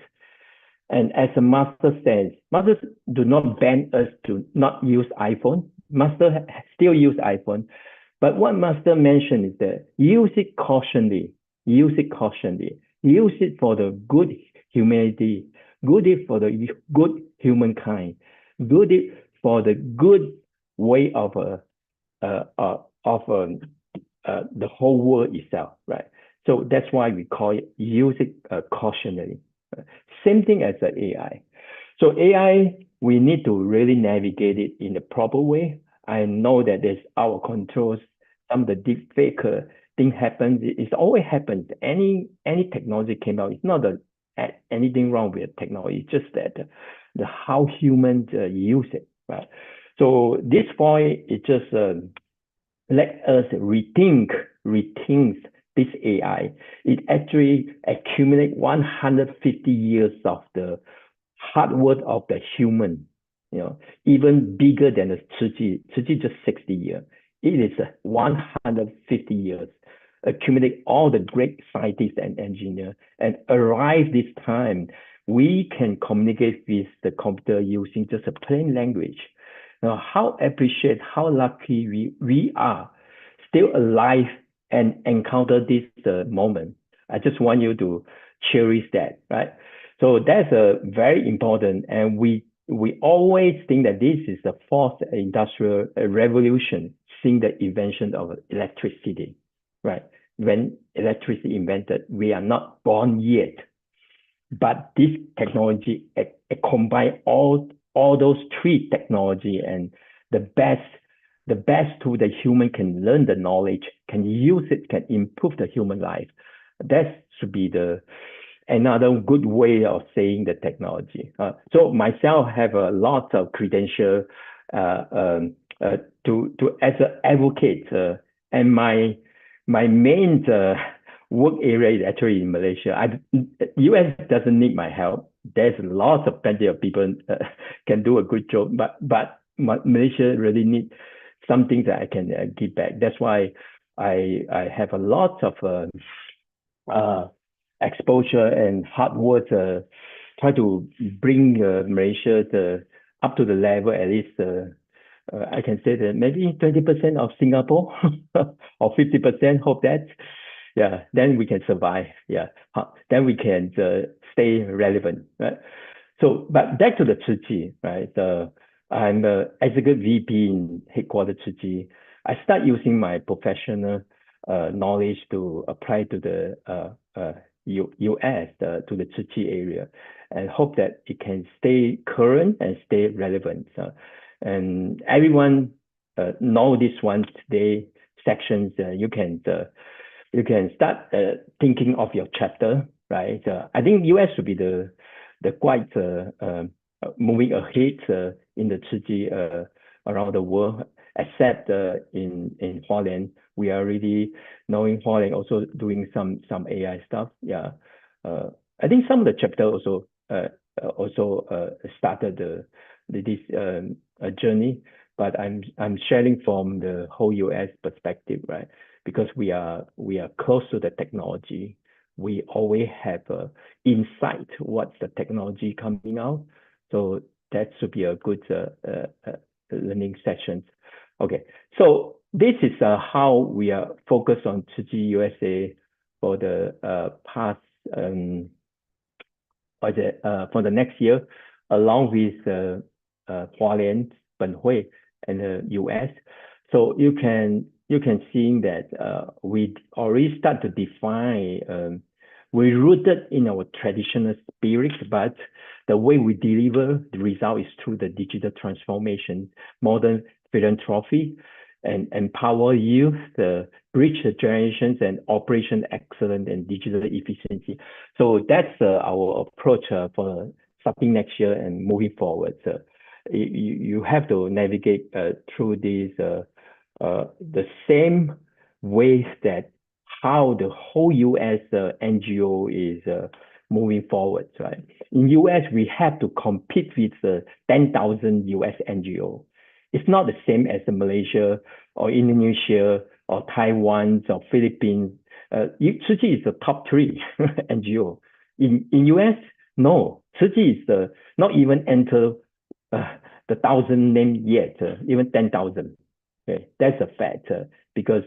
And as a master says, masters do not ban us to not use iPhone. Master still use iPhone. But what master mentioned is that use it cautionally. Use it for the good humanity, good it for the good humankind, good it for the good way of the whole world itself, right? So that's why we call it use it cautionally. Same thing as the AI. So AI, we need to really navigate it in the proper way. I know that there's our controls. Some of the deep fake thing happens. It always happens. Any technology came out. It's not anything wrong with technology. It's just that the how humans use it, right? So this point, it just let us rethink this AI. It actually accumulates 150 years of the hard work of the human, you know, even bigger than the Tzu just 60 years. It is 150 years accumulate all the great scientists and engineers, and arrive this time, we can communicate with the computer using just a plain language. Now, how appreciate, how lucky we are still alive and encounter this moment. I just want you to cherish that, right? So that's very important, and we always think that this is the fourth industrial revolution, seeing the invention of electricity, right? When electricity invented, we are not born yet, but this technology combine all those three technology, and the best tool that human can learn the knowledge, can use it, can improve the human life. That should be another good way of saying the technology. So myself have a lot of credential to as an advocate, and my main work area is actually in Malaysia. US doesn't need my help. There's plenty of people can do a good job, but Malaysia really need something that I can give back. That's why I have a lot of exposure and hard work, try to bring Malaysia up to the level, at least I can say that maybe 20% of Singapore or 50%, hope that. Yeah, then we can survive. Yeah, then we can stay relevant, right? So, but back to the Tzu Chi, right? I'm executive VP in headquarters Tzu Chi. I start using my professional knowledge to apply to the US, to the Tzu Chi area, and hope that it can stay current and stay relevant. And everyone know this one today sections. You can start thinking of your chapter, right? I think US should be the quite moving ahead in the Tzu Chi around the world, except in Hualien. We are really knowing Hualien also doing some AI stuff. Yeah, I think some of the chapter also started this journey, but I'm sharing from the whole US perspective, right? Because we are close to the technology. We always have insight what's the technology coming out. So that should be a good learning session. Okay, so this is how we are focused on Tzu Chi USA for the past for the next year, along with Hualien, Benhui, and the US. So you can see that we already start to define. We're rooted in our traditional spirit, but the way we deliver the result is through the digital transformation, modern philanthropy, and empower youth, bridge the generations, and operation excellence and digital efficiency. So that's our approach for starting next year and moving forward. You have to navigate through these the same ways that how the whole US NGO is moving forward, right? In US, we have to compete with 10,000 US NGO. It's not the same as Malaysia or Indonesia or Taiwan or Philippines. Tzu Chi is the top 3 NGO. In US, no. Tzu Chi is not even enter the 1,000 name yet, even 10,000. Okay, that's a fact because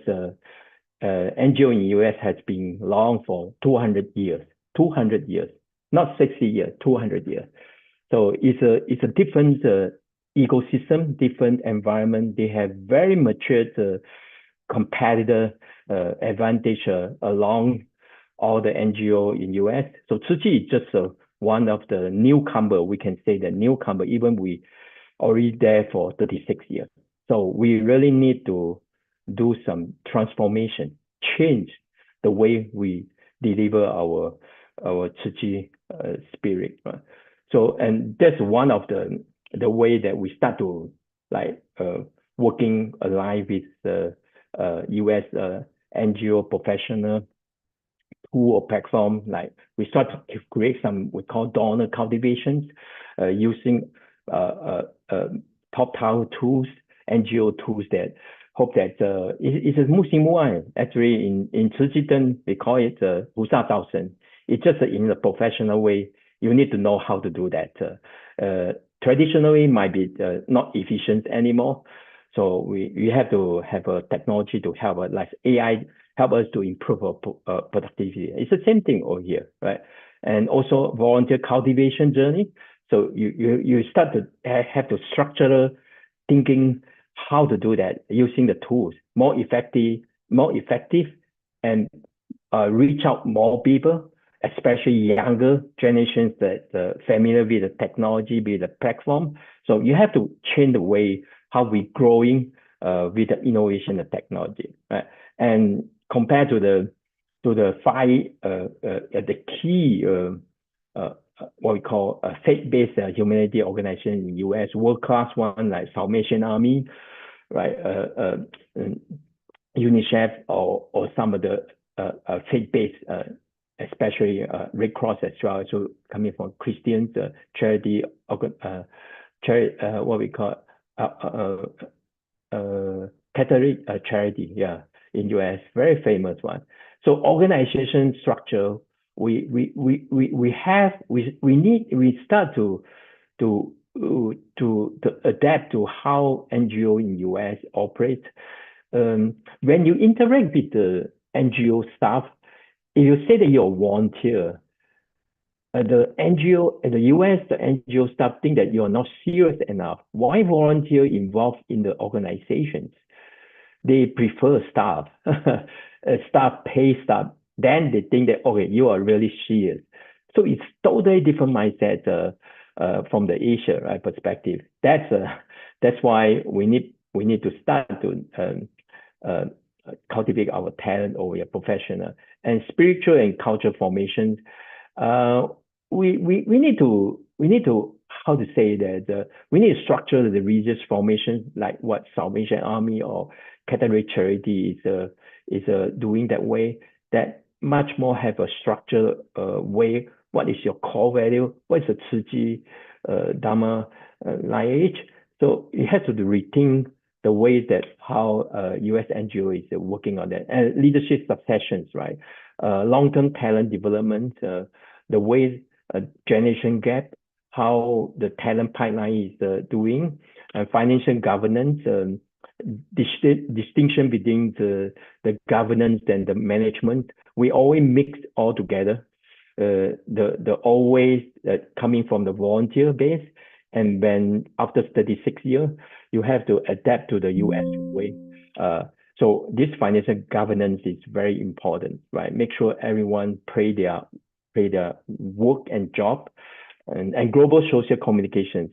NGO in US has been long for 200 years, not 60 years, 200 years. So it's a different ecosystem, different environment. They have very mature competitor advantage along all the NGO in US. So Tzu Chi is just one of the newcomer. We can say the newcomer, even we already there for 36 years. So we really need to do some transformation, change the way we deliver our Tzu Chi spirit. Right? So, and that's one of the way that we start to working aligned with the US NGO professional tool or platform. Like we start to create some we call donor cultivations using top-tier tools, NGO tools that hope that it's a 木星木案. Actually, in 慈济灯, we call it 菩萨道生. It's just in a professional way. You need to know how to do that. Traditionally, might be not efficient anymore. So we have to have a technology to help us, like AI, help us to improve our productivity. It's the same thing over here, right? And also volunteer cultivation journey. So you start to have to structure thinking how to do that using the tools more effective, and reach out more people, especially younger generations that familiar with the technology, with the platform. So you have to change the way how we growing with the innovation and technology, right? And compared to the five the key what we call faith-based humanity organization in the U.S., world-class one like Salvation Army, right? UNICEF or some of the faith-based, especially Red Cross as well. So coming from Christians, charity, what we call Catholic charity, yeah, in US, very famous one. So organization structure, we start to adapt to how NGO in US operate. When you interact with the NGO staff, if you say that you're a volunteer, the NGO in the US, the NGO staff think that you're not serious enough. Why volunteer involved in the organizations? They prefer staff, staff pay staff. Then they think that, okay, you are really serious. So it's totally different mindset from the Asia, right, perspective. That's why we need to start to cultivate our talent over a professional and spiritual and cultural formations. We need to how to say that we need to structure the religious formation like what Salvation Army or Catholic Charity is doing that way. That much more have a structured way. What is your core value? What is the Tzu Chi, Dharma lineage? So it has to rethink the way that how US NGO is working on that. And leadership successions, right? Long-term talent development, the way generation gap, how the talent pipeline is doing, financial governance, distinction between the governance and the management. We always mix all together. The always coming from the volunteer base, and then after 36 years, you have to adapt to the US way. So this financial governance is very important, right? Make sure everyone play their work and job, and global social communications,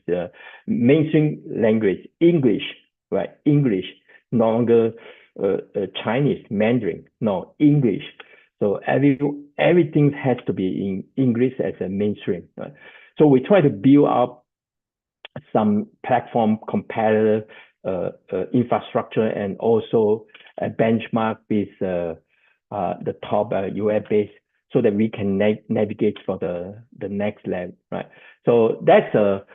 mainstream language, English, right? English, no longer Chinese, Mandarin, no, English. So everything has to be in English as a mainstream, right? So we try to build up some platform competitive infrastructure and also a benchmark with the top US base so that we can navigate for the next level, right? So that's a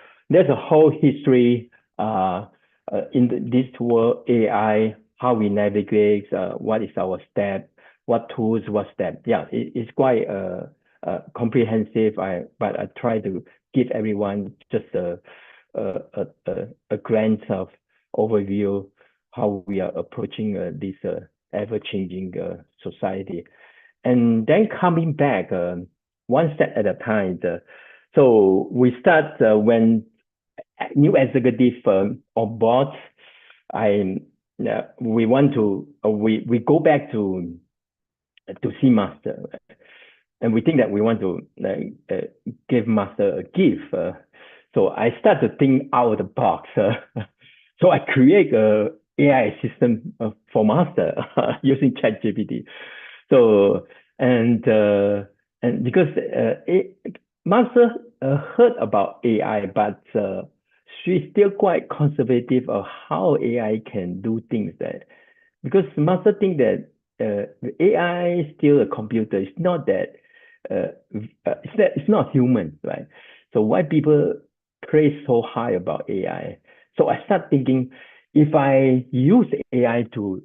whole history in this world AI, how we navigate, what is our step, what tools, what step. Yeah, it's quite comprehensive. But I try to give everyone just a glance of overview how we are approaching this ever-changing society. And then coming back one step at a time. So we start when new executive on board. We want to we go back to see master, and we think that we want to give master a gift. So I start to think out of the box. So I create a AI system for master using ChatGPT. So and because master heard about AI, but she's still quite conservative of how AI can do things. That because master think that AI is still a computer. It's not that it's not human, right? So why people praise so high about AI? So I start thinking, if I use AI to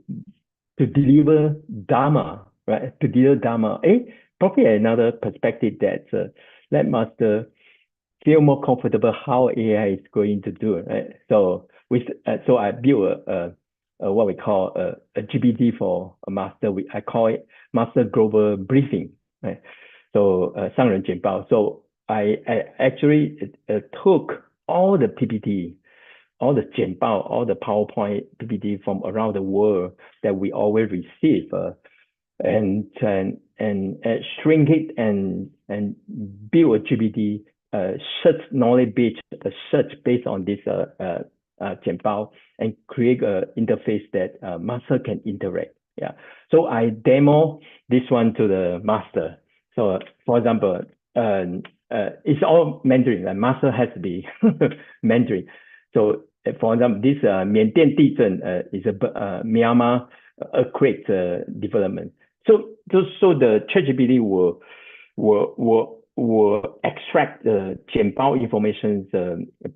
deliver Dharma, right? To deliver Dharma, probably another perspective that let master feel more comfortable how AI is going to do, right? So I built what we call a GPT for a master. I call it Master Global Briefing, right? So 上人简报. So I actually took all the PPT, all the 简报, all the PowerPoint PPT from around the world that we always receive, and shrink it and build a GPT search knowledge base, search based on this 简报, and create an interface that master can interact. Yeah. So I demo this one to the master. So for example, it's all Mandarin. Like master has to be Mandarin. So for example, this 缅甸地震 is a Myanmar earthquake development. So the ChatGPT will extract the 简报 information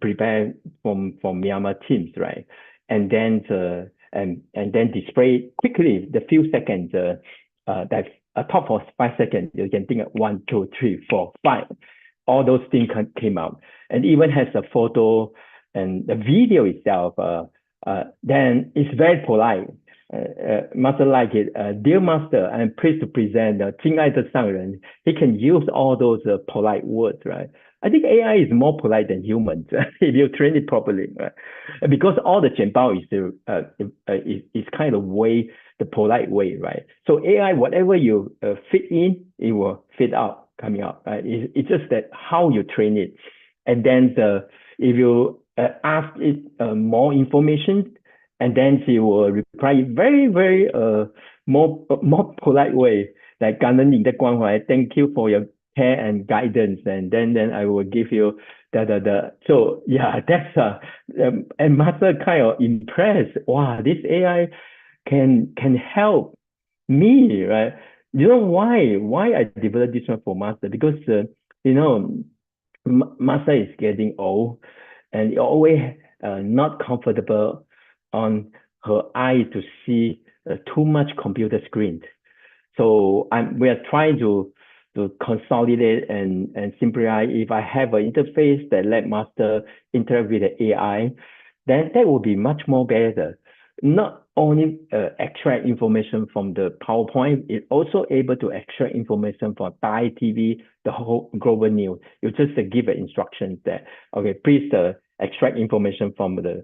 prepared from Myanmar teams, right? And then display quickly the few seconds that a top of 5 seconds. You can think of 1, 2, 3, 4, 5. All those things came out, and even has a photo and the video itself. Then it's very polite. Master like it. Dear master, I'm pleased to present 亲爱的上人. He can use all those polite words, right? I think AI is more polite than humans if you train it properly, right? Because all the 简报 is kind of way, the polite way, right? So AI, whatever you fit in, it will fit out, coming out, right? It's just that how you train it. And then if you ask it more information, and then she will reply very, very more polite way, like 感恩你的关怀, thank you for your care and guidance, and then I will give you the. So yeah, that's and master kind of impressed. Wow, this AI can help me, right? You know why I developed this one for master? Because master is getting old, and always not comfortable on her eye to see too much computer screen. So we are trying to consolidate and simplify. If I have an interface that let master interact with the AI, then that will be much more better. Not only extract information from the PowerPoint, it's also able to extract information from Thai TV, the whole global news. You just give an instruction that, okay, please extract information from the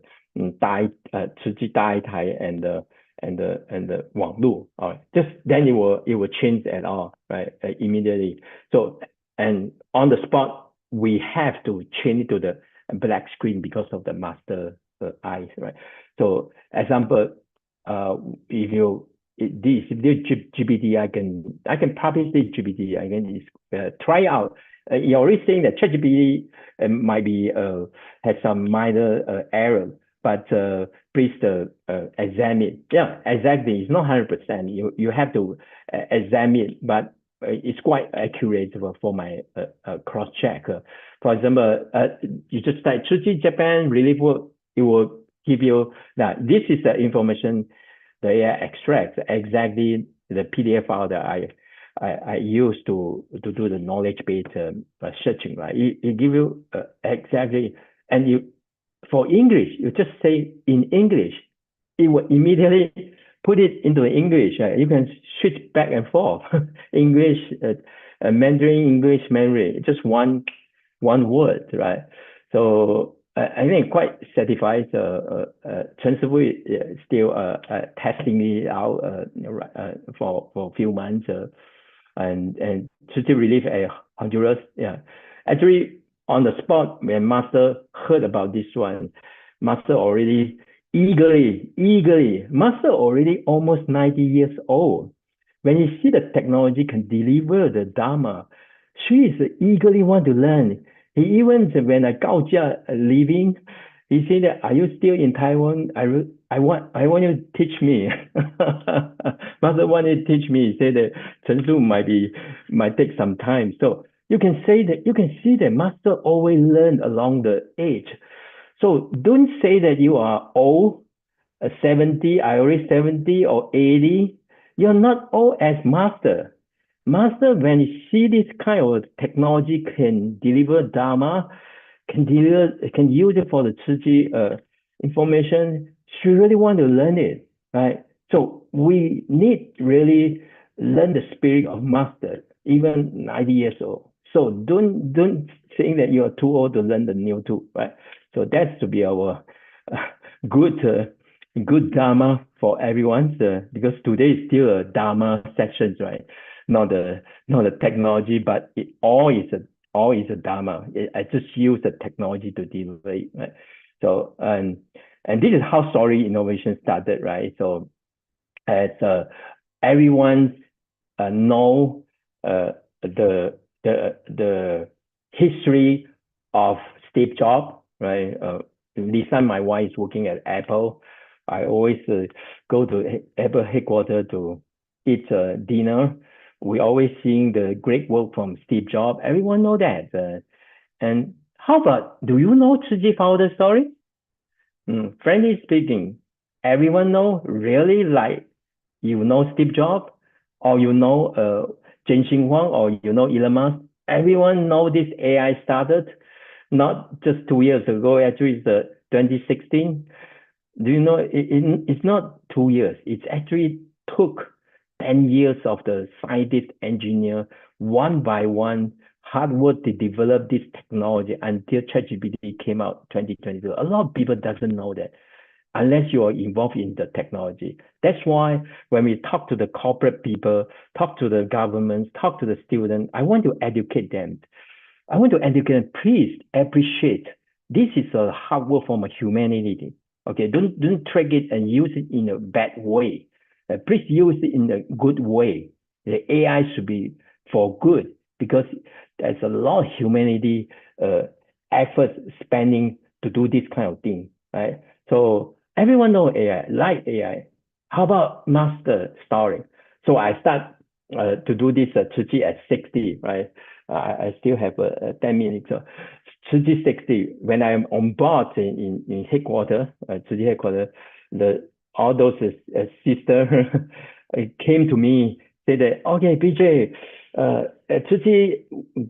Thai, 慈济 Thai, and the Huang. All right. Just then it will change at all, right? Immediately. So, and on the spot, we have to change it to the black screen because of the master eyes, right? So, example, if this GPT, I can publish this GPT. I can try out. You're already saying that ChatGPT might be has some minor error, but please examine. Yeah, exactly. It's not 100%. You have to examine, but it's quite accurate for my cross check. For example, you just type Tsuchi Japan relief work. It will give you now. This is the information the AI extracts exactly the PDF file that I use to do the knowledge base searching. Right, it give you exactly, and you. For English, you just say in English, it will immediately put it into English. You can switch back and forth, English, Mandarin, English, Mandarin, just one word, right? So I think quite satisfied. Chen Sifu still testing it out for a few months, and Tsuchi Relief at Honduras. Yeah, actually. On the spot, when master heard about this one, master already eagerly, master already almost 90 years old. When you see the technology can deliver the Dharma, she is eagerly want to learn. He even, when I Gaojia leaving, he said that, are you still in Taiwan? I want you to teach me. Master wanted to teach me. He said that Chen Su might take some time. So you can see that master always learn along the age. So don't say that you are old 70, I already 70 or 80. You're not all as master. Master, when you see this kind of technology can deliver Dharma, can use it for the Tzu information, she really want to learn it, right? So we need really learn the spirit of master, even 90 years old. So don't think that you're too old to learn the new tool, right? So that's to be our good Dharma for everyone, because today is still a Dharma session, right? Not a technology, but it all is a Dharma. I just use the technology to deliver it, right? So and this is how story innovation started, right? So as everyone know the history of Steve Jobs, right? Lisa, my wife, is working at Apple. I always go to Apple headquarters to eat dinner. We always seeing the great work from Steve Jobs. Everyone know that. And how about, do you know Tzu founder story? Frankly speaking, everyone know, really, like you know Steve Jobs, or you know Ching Huang, or you know Elon Musk. Everyone know this AI started not just 2 years ago. Actually, it's 2016. Do you know it's not 2 years? It actually took 10 years of the scientist, engineer, one by one, hard work to develop this technology until ChatGPT came out 2022. A lot of people doesn't know that unless you are involved in the technology. That's why when we talk to the corporate people, talk to the governments, talk to the students, I want to educate them. I want to educate them, please appreciate this is a hard work from humanity. Okay, don't track it and use it in a bad way. Please use it in a good way. The AI should be for good, because there's a lot of humanity effort spending to do this kind of thing, right? So everyone know AI, like AI. How about master story? So I start to do this Tzu at 60, right? I still have 10 minutes. So Tzu 60, when I'm on board in headquarters, Tzu headquarters, all those sisters came to me, said that, okay, PJ, Tzu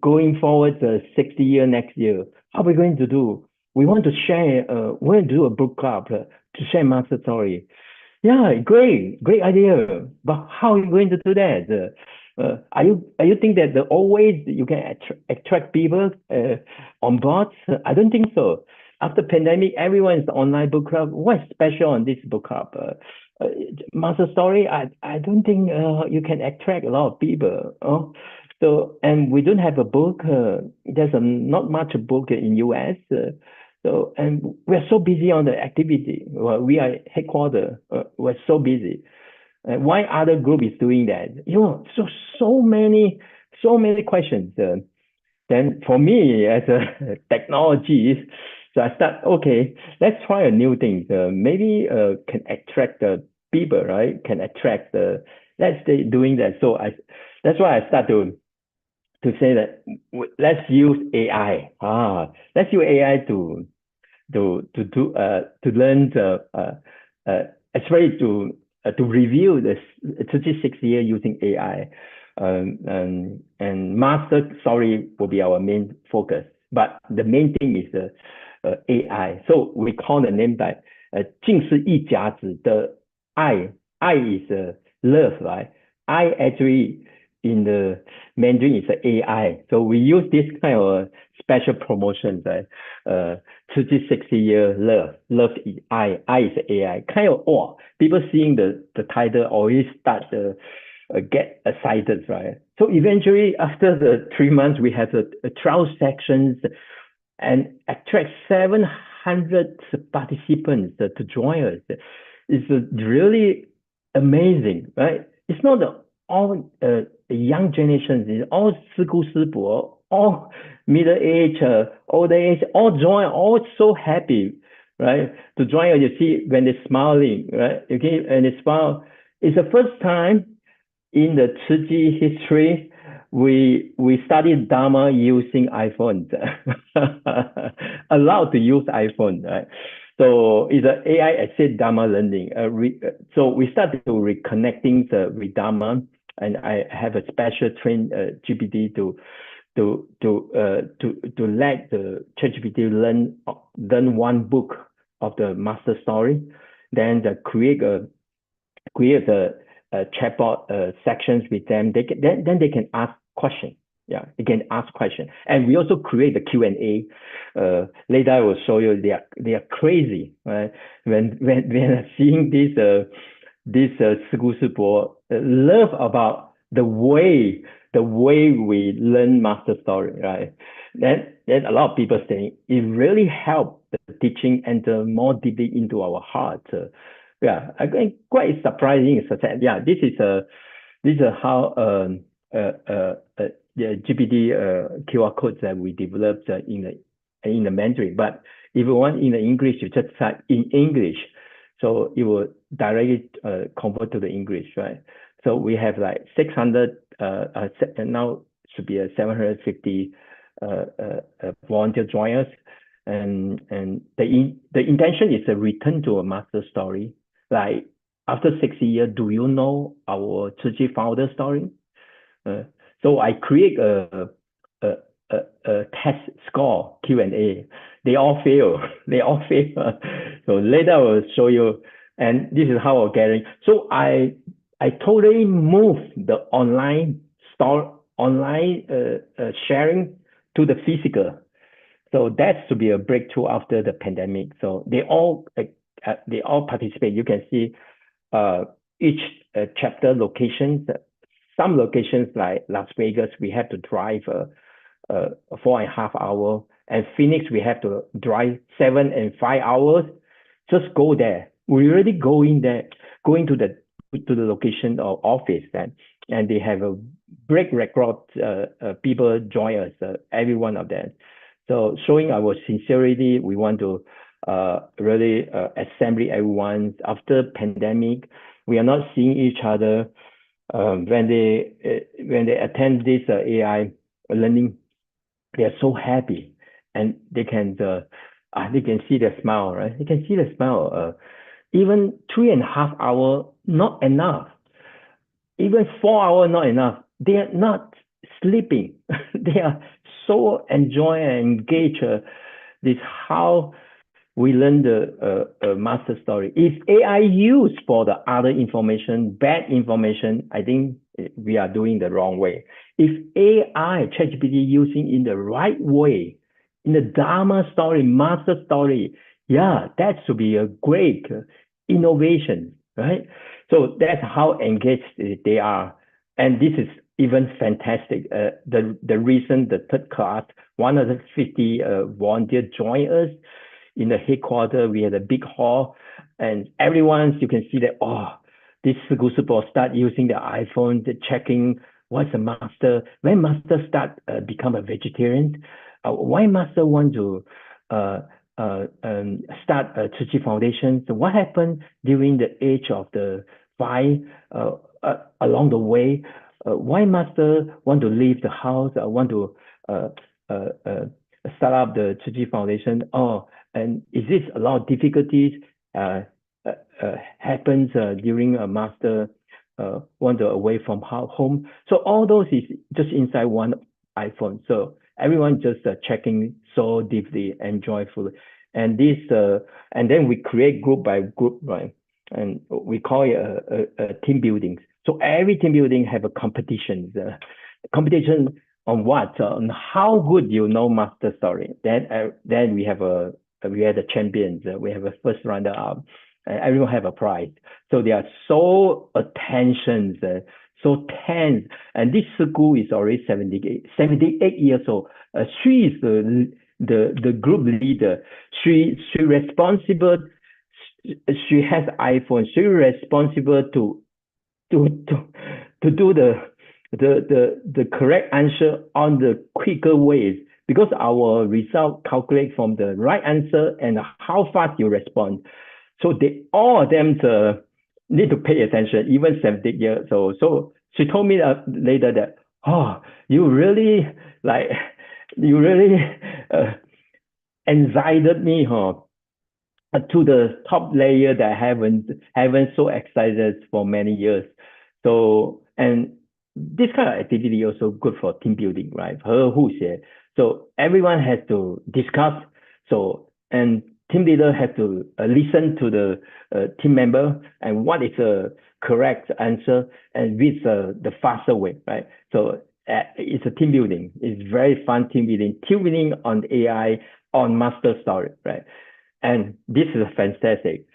going forward 60 year next year, how are we going to do? We want to share, we want to do a book club to share master story. Yeah, great idea. But how are you going to do that? Are you think that the always you can attract people on board? I don't think so. After pandemic, everyone is online book club. What's special on this book club? Master story, I don't think you can attract a lot of people. So, and we don't have a book. There's not much book in US. So, and we're so busy on the activity. Well, we are headquarters. We're so busy. Why other group is doing that? So many questions. Then for me as a technology, so I start, okay, let's try a new thing. Maybe can attract the people, right? Can attract let's say doing that. So that's why I start to say that let's use AI. Let's use AI to learn especially to review the 36 year using AI. And master story will be our main focus. But the main thing is AI. So we call the name by 尽是一甲子的爱. I is love, right? I actually in the Mandarin is AI. So we use this kind of special promotion, right? 60 year love is I is AI. Kind of people seeing the title always start get excited, right? So eventually after the 3 months, we have a 12 sections and attract 700 participants to join us. It's really amazing, right? It's not all young generations, it's all 师姑师伯, all middle age, old age, all join, all so happy, right? To join, you see when they're smiling, right? Okay, and they smile. It's the first time in the Tzu history we studied Dharma using iPhone, allowed to use iPhone, right? So it's an AI assist Dharma learning. So we started to reconnecting with Dharma, and I have a special trained GPT to let the ChatGPT learn one book of the master story, then create a chatbot sections with them. Then they can ask questions. Yeah, they can ask questions, and we also create the Q&A. Later I will show you. They are crazy, right? When seeing this Sigu love about the way we learn master story, right? Then a lot of people saying it really helped the teaching enter more deeply into our heart. Yeah, I think quite surprising. Yeah, this is how the GPT QR codes that we developed in the Mandarin. But if you want in the English, you just type in English, so it will directly convert to the English, right? So we have like 600 and now should be 750 volunteer joiners, and the intention is a return to a master story. Like after 60 years, do you know our Tzu founder story? So I create a test score Q&A. They all fail. They all fail. So later I will show you. And this is how I'm getting. So I totally moved the online sharing to the physical. So that's to be a breakthrough after the pandemic. So they all participate. You can see each chapter locations. Some locations like Las Vegas, we have to drive 4.5 hours, and Phoenix we have to drive 7 and 5 hours. Just go there. We already going to the location or office then, and they have a break record. People join us, every one of them. So showing our sincerity, we want to really assemble everyone after pandemic. We are not seeing each other. When they attend this AI learning, they are so happy, and they can see the smile, right? They can see the smile. Even 3.5 hours not enough. Even 4 hours not enough. They are not sleeping. They are so enjoy and engage. This how we learn the master story. If AI used for the other information, bad information, I think we are doing the wrong way. If AI, ChatGPT using in the right way, in the Dharma story, master story, yeah, that should be a great innovation, right? So that's how engaged they are. And this is even fantastic. The recent, the third class, 150 volunteers join us. In the headquarters, we had a big hall, and everyone, you can see that, this Sigu start using the iPhone, checking what's the master, when master start become a vegetarian, why master want to start a Tzu Foundation. So what happened during the age of the 5 along the way? Why master want to leave the house? Want to start up the Tzu Foundation? And is this a lot of difficulties happens during a master wander away from home? So all those is just inside one iPhone. So everyone just checking so deeply and joyfully. And this and then we create group by group, right? And we call it a team building. So every team building have a competition. Competition on what? On how good you know master story. Then we have the champions. We have a first runner up. Everyone have a prize. So they are so attention, so tense. And this school is already 78 years old. She is the group leader. She responsible. She has iPhone. She responsible to do the correct answer on the quicker ways, because our result calculate from the right answer and how fast you respond. So all of them need to pay attention, even 70 years old. So she told me later that, you really anxiety me, to the top layer that haven't so excited for many years. So, and this kind of activity also good for team building, right? 和互协. So everyone has to discuss. So, and team leader have to listen to the team member and what is the correct answer and with the faster way, right? So it's a team building. It's very fun team building on AI, on master story, right? And this is fantastic.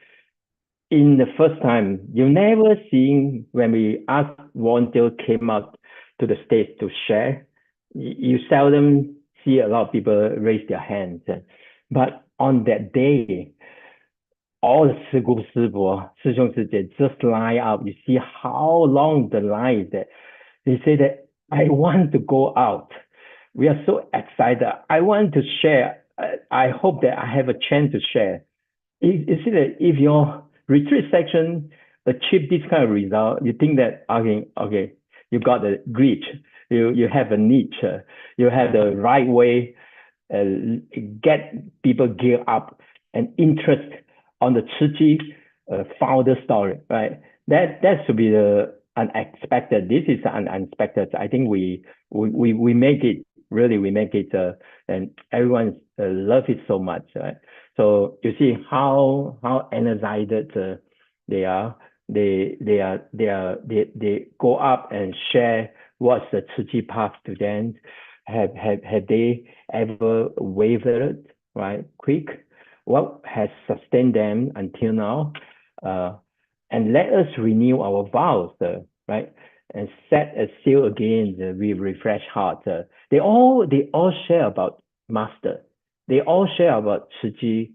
In the first time, you never seen when we asked volunteer came out to the stage to share, you seldom see a lot of people raise their hands. But on that day, all the 师姑师伯, 师兄师姐 just line up. You see how long the line is that they say that I want to go out. We are so excited. I want to share. I hope that I have a chance to share. You see that if your retreat section achieve this kind of result, you think that okay, you got a reach, you have a niche, you have the right way, get people gear up and interest on the Tzu Chi founder story, right? That should be the unexpected. This is unexpected. I think we make it. Really, we make it, and everyone love it so much, right? So you see how energized they are. They go up and share what's the Tzu Chi path to them. Have they ever wavered, right? Quick, what has sustained them until now? And let us renew our vows, right? And set a seal again with refreshed heart. They all share about master. They all share about Tzu Chi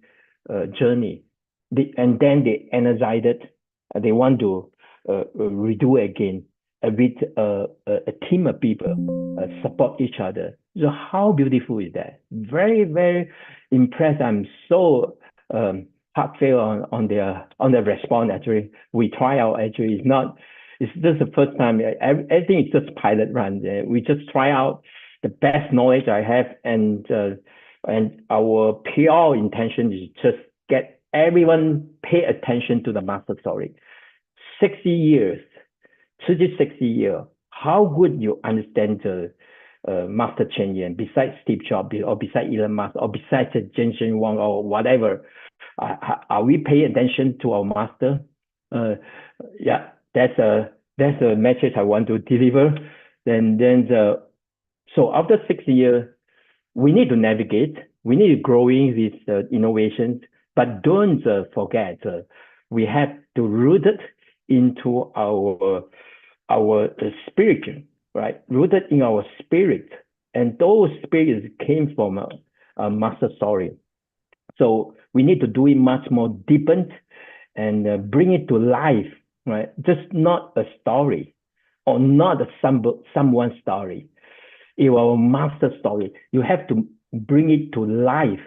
journey. And then they energize it. They want to redo again with a team of people support each other. So how beautiful is that? Very, very impressed. I'm so heartfelt on their response. Actually, we try out. Actually, it's just the first time. Everything is just pilot run. We just try out the best knowledge I have, and our pure intention is just get everyone pay attention to the master story. 60 years, 60 years. How would you understand the Master Cheng Yen besides Steve Jobs or besides Elon Musk or besides Jensen Huang or whatever? Are we paying attention to our master? Yeah, that's a message I want to deliver. So after 60 years, we need to navigate. We need to growing with innovations, but don't forget we have to root it into our spirit, right? Rooted in our spirit, and those spirits came from a master story. So we need to do it much more deepened and bring it to life, right? Just not a story or not someone's story. In our master story, you have to bring it to life,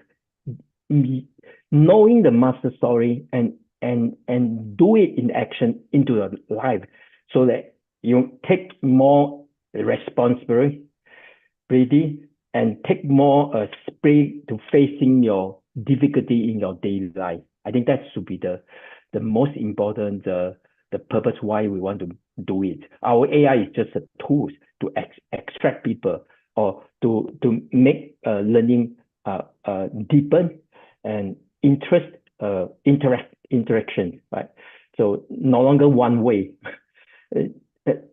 knowing the master story and do it in action into your life, so that you take more responsibility and take more spirit to facing your difficulty in your daily life. I think that should be the most important the purpose why we want to do it. Our AI is just a tool to extract people or to make learning deepen and interaction, right? So no longer one way.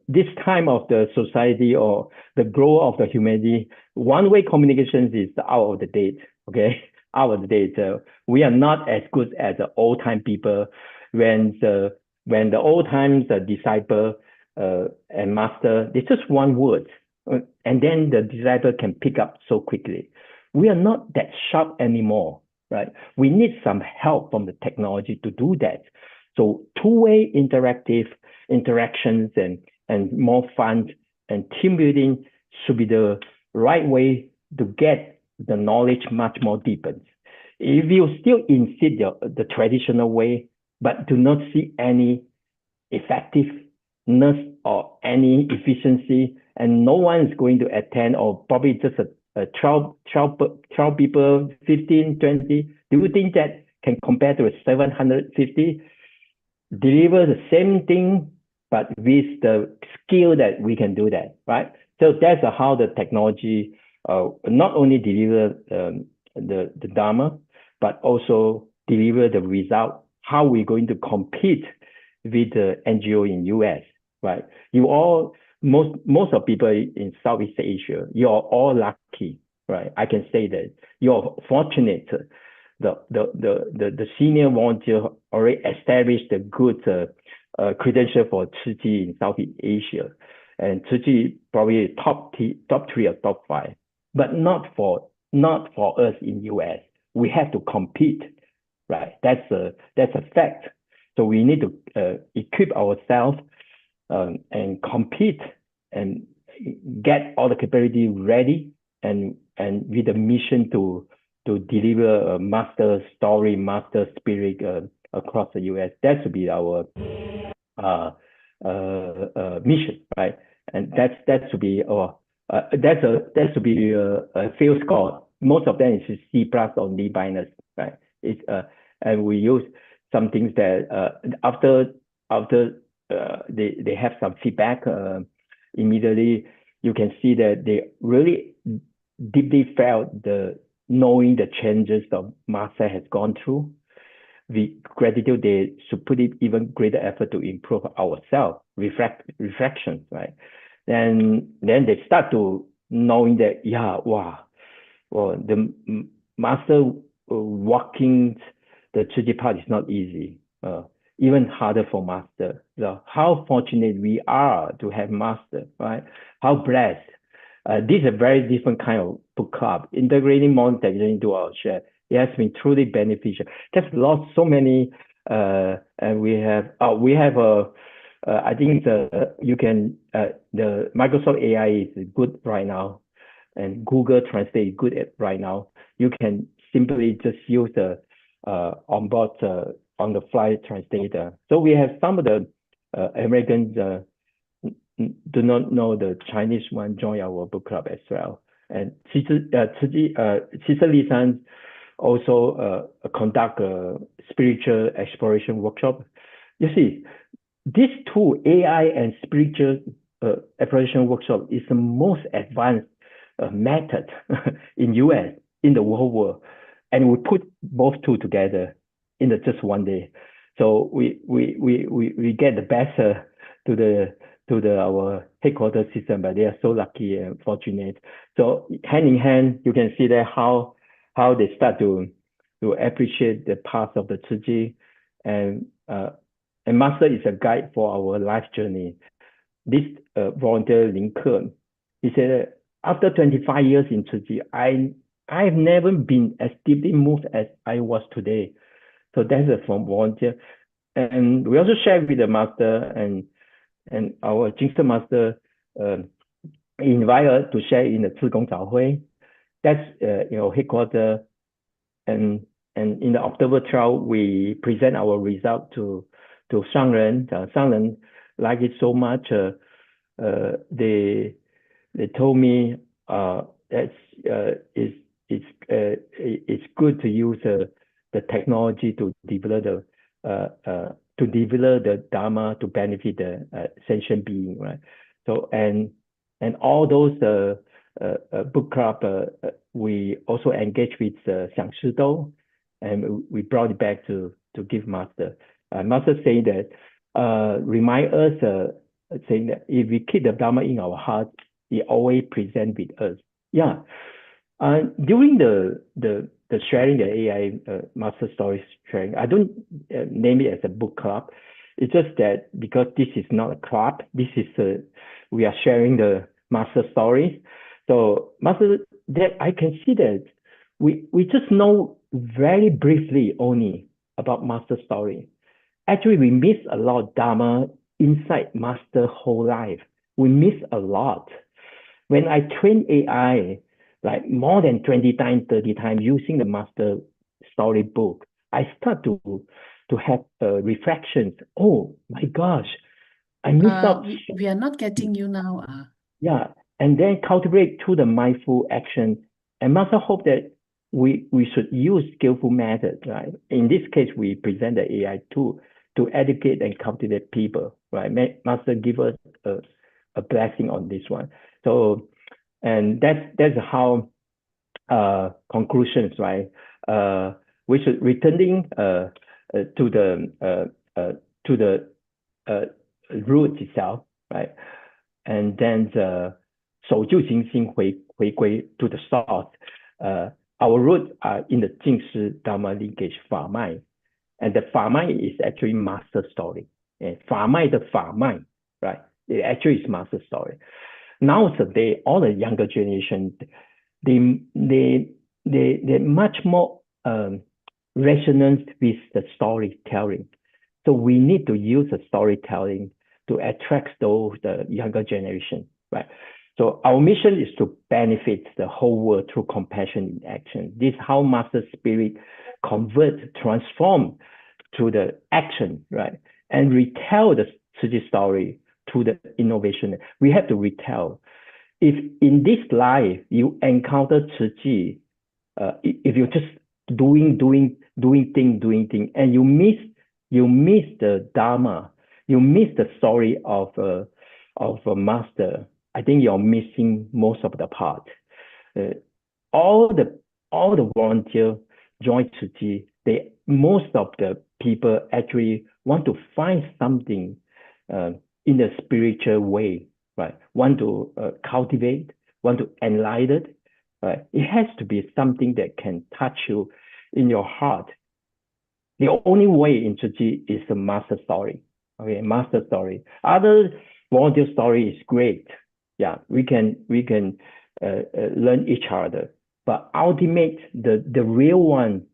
This time of the society or the growth of the humanity, one-way communications is out of the date, okay? Out of the date. We are not as good as the old-time people when the old-times disciple and master, it's just one word, and then the disciple can pick up so quickly. We are not that sharp anymore, right? We need some help from the technology to do that. So two-way interactions and more fun and team building should be the right way to get the knowledge much more deepened. If you still insist the traditional way, but do not see any effectiveness or any efficiency, and no one is going to attend, or probably just a 12 people, 15, 20, do you think that can compare to a 750, deliver the same thing, but with the skill that we can do that, right? So that's how the technology not only deliver the Dharma, but also deliver the result. How we're going to compete with the NGO in US, right? Most of people in Southeast Asia, you're all lucky, right? I can say that you're fortunate. The senior volunteer already established a good credential for Tzu Chi in Southeast Asia, and Tzu Chi probably top 3 or top 5, but not for us in US. We have to compete, right? That's a fact. So we need to equip ourselves and compete and get all the capability ready, and with a mission to deliver a master story, master spirit across the US. That should be our mission, right? And that should be a fail score. Most of them is C+ or D-, right? And we use some things that after they have some feedback immediately, you can see that they really deeply felt knowing the changes the master has gone through. With gratitude, they should put in even greater effort to improve ourselves, reflections, right? And then they start to knowing that, the master walking the Tzu Chi path is not easy, even harder for master. So how fortunate we are to have master, right? How blessed. This is a very different kind of book club, integrating modern technology into our share. It has been truly beneficial. There's so many, and we have I think the Microsoft AI is good right now, and Google Translate is good right now. You can simply just use the onboard on the fly translator. So we have some of the Americans do not know the Chinese one join our book club as well. And Sister Li San also conduct a spiritual exploration workshop. You see, these two, AI and spiritual exploration workshop, is the most advanced method in US, in the whole world. And we put both two together in just one day. So we get the best to our headquarters system, but they are so lucky and fortunate. So hand in hand, you can see that how they start to appreciate the path of the Tzu Chi, and master is a guide for our life journey. This volunteer Lin Ke, he said, after 25 years in Tzu Chi, I've never been as deeply moved as I was today. So that's from volunteer. And we also share with the master, and our Jingster master invite us to share in the Zhigong Zhaohui. That's headquarters. And in the October 12, we present our result to Shangren. Shangren like it so much. They told me it's good to use the technology to develop the Dharma to benefit the sentient being, right? So and all those book club, we also engage with Xiang Shi Dou, and we brought it back to give master. Master saying that remind us, saying that if we keep the Dharma in our heart, it always present with us. Yeah. During the sharing, the AI master stories sharing, I don't name it as a book club. It's just that because this is not a club, this is we are sharing the master stories. So master, that I can see that we just know very briefly only about master story. Actually, we miss a lot of Dharma inside master whole life. We miss a lot. When I train AI, like more than 20 times, 30 times using the master storybook, I start to have reflections. Oh my gosh, I missed out. We are not getting you now. Yeah, and then cultivate through the mindful action. And master hope that we should use skillful methods, right? In this case, we present the AI tool to educate and cultivate people, right? Master give us a blessing on this one. So, and that's how conclusions, right? We should returning to the root itself, right? And then 守旧行心回归 to the source. Our roots are in the Jing Dharma linkage 法脉, and the 法脉 is actually master story. 法脉的法脉, right? It actually is master story. Nowadays, all the younger generation, they're much more resonant with the storytelling. So we need to use the storytelling to attract the younger generation, right? So our mission is to benefit the whole world through compassion in action. This is how Master Spirit transform to the action, right? And retell the Tzu Chi story through the innovation. We have to retell. If in this life you encounter Tzu Chi, if you're just doing thing, and you miss the Dharma, you miss the story of a master, I think you're missing most of the part. All the volunteers join Tzu Chi. Most of the people actually want to find something in the spiritual way, right? Want to cultivate, want to enlighten, right? It has to be something that can touch you in your heart. The only way in Tzu Chi is the master story. Okay, master story. Other volunteer story is great. Yeah, we can learn each other. But ultimate, the real one,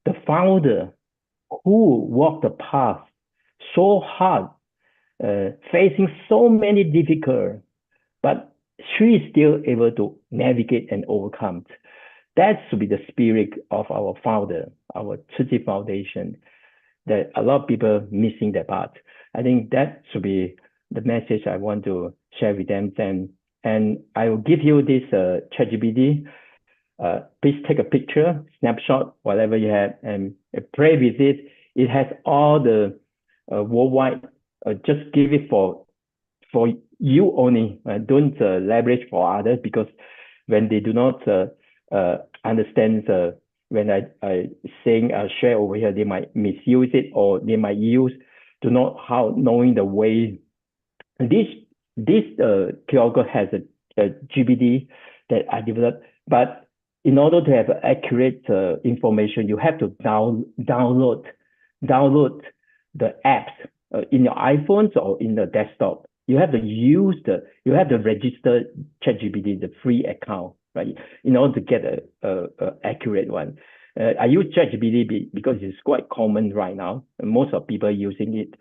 the founder who walked the path so hard, facing so many difficult, but she is still able to navigate and overcome. That should be the spirit of our founder, our Tzu Chi Foundation, that a lot of people missing that part. I think that should be the message I want to share with them. And I will give you this ChatGPT. Please take a picture, snapshot, whatever you have, and play with it. It has all the worldwide. Just give it for you only. Don't leverage for others, because when they do not understand when I saying share over here, they might misuse it, or they might use to not how knowing the way. This QR code has a GPT that I developed, but in order to have accurate information, you have to download the apps in your iPhones or in the desktop. You have to register ChatGPT, the free account, right? In order to get a accurate one. I use ChatGPT because it's quite common right now. Most of people are using it.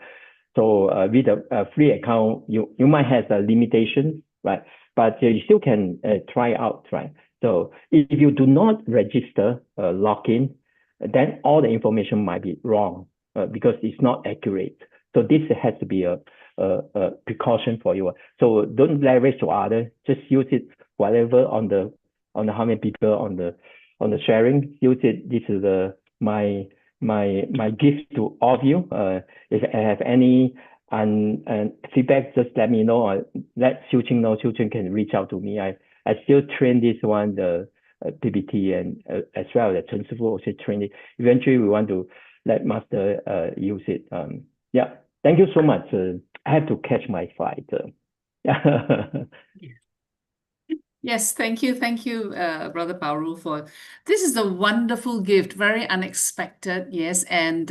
So with a free account, you might have a limitation, right? But you still can try out, right? So if you do not register, log in, then all the information might be wrong because it's not accurate. So this has to be a precaution for you. So don't leverage to others. Just use it whatever on the how many people on the sharing. Use it. This is my gift to all of you. If I have any feedback, just let me know, or let Xiu Ching know. Xiu Ching can reach out to me. I still train this one, the PPT, and as well the Chen Sifu also train it. Eventually, we want to let Master use it. Yeah, thank you so much. I have to catch my flight. Yes, thank you, Brother BaoRu, for this is a wonderful gift, very unexpected, yes, and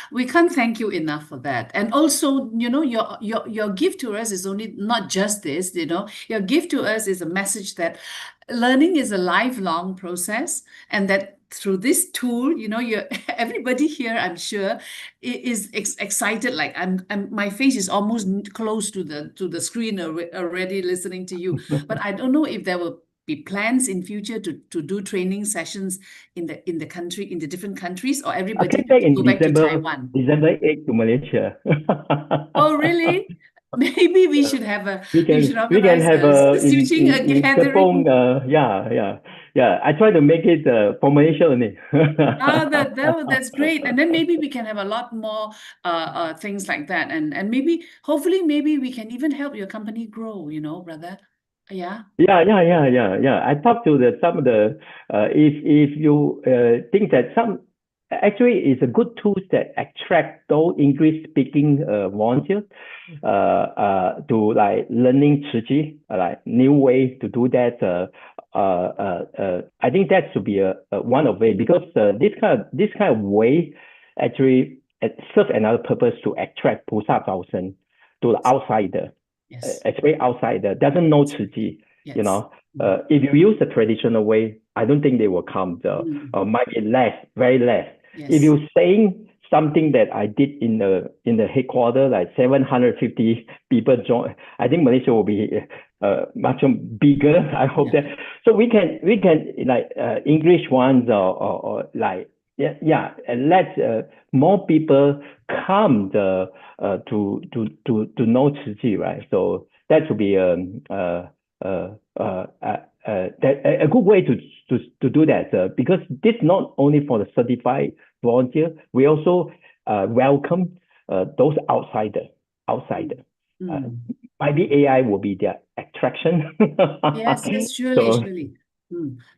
we can't thank you enough for that. And also, you know, your gift to us is only not just this, you know, your gift to us is a message that learning is a lifelong process, and that through this tool, you know, everybody here, I'm sure, is excited. Like my face is almost close to the screen already listening to you. But I don't know if there will be plans in future to do training sessions in the country, in the different countries, or everybody I came back in go back to December Taiwan. 8th to Malaysia. Oh, really? Maybe we should have a We should can organize have a in teaching a in gathering. Kepong, yeah. I try to make it for Malaysia only. That's great. And then maybe we can have a lot more things like that. And maybe hopefully maybe we can even help your company grow, brother. Yeah. Yeah. I talked to some of the if you think that actually it's a good tool that attract those English speaking volunteers to like learning Tzu Chi, like new way to do that. I think that should be a one of way, because this kind of way actually serves another purpose to attract 菩萨招生 to the outsider. Yes. Especially outsider doesn't know Tzu Chi. Yes. If you use the traditional way, I don't think they will come. Might be less, very less. Yes. If you saying something that I did in the headquarters, like 750 people join, I think Malaysia will be much bigger. I hope that. So we can like English ones or like and let more people come to know Tzu Chi, right? So that would be a good way to do that, because this not only for the certified volunteer, we also welcome those outsider. Maybe AI will be their attraction. Yes, surely.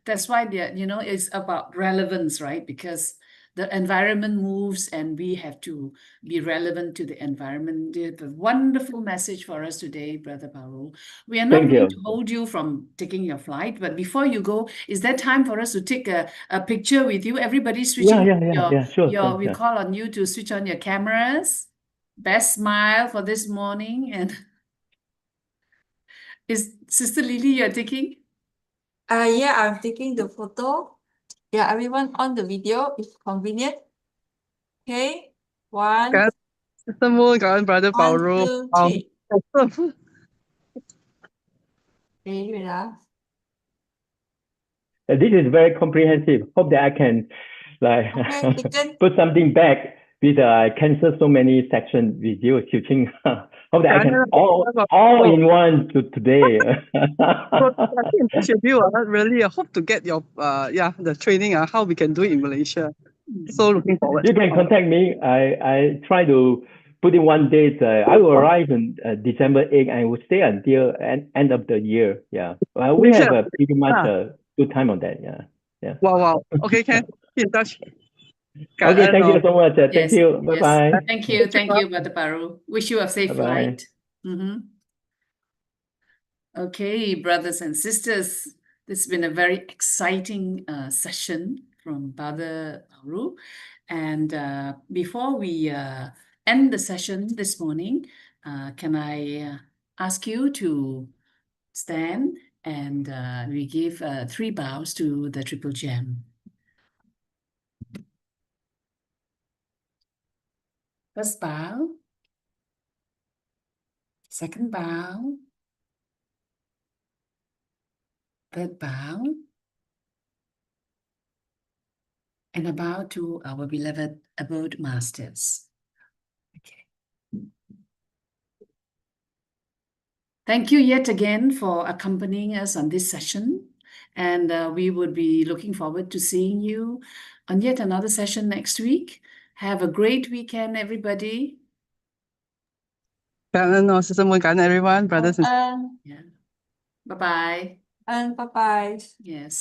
That's why it's about relevance, right? Because the environment moves and we have to be relevant to the environment. You have a wonderful message for us today, Brother BaoRu. We are not Thank going you. to hold you from taking your flight, but before you go, is there time for us to take a picture with you? Everybody switching Sure. we call on you to switch on your cameras. Best smile for this morning. And is Sister Lily you're taking? Yeah, I'm taking the photo. Yeah, everyone on the video if convenient. Okay, one, Sister Moon, Brother one, BaoRu. two, three. Okay, wait. This is very comprehensive. Hope that I can Okay, put something back with cancel so many sections with you, Ching. Hope that I can all in one today. I think in touch with you, really, I hope to get your the training how we can do it in Malaysia. So looking forward. You can contact me. I try to put in one date. I will arrive on December 8th and will stay until end of the year. Yeah, we have a pretty much a good time on that. Yeah. Wow. Okay, can keep in touch. Okay, thank you so much. Thank you. Bye-bye. Thank you, Brother BaoRu. Wish you a safe Bye-bye. flight. Okay, brothers and sisters, this has been a very exciting session from Brother BaoRu. And before we end the session this morning, can I ask you to stand and we give 3 bows to the Triple Gem. First bow. Second bow. Third bow. And a bow to our beloved abode masters. Okay. Thank you yet again for accompanying us on this session. And we would be looking forward to seeing you on yet another session next week. Have a great weekend, everybody. Sister Moon, everyone, brothers and Yeah. Bye-bye. And bye-bye. Yes.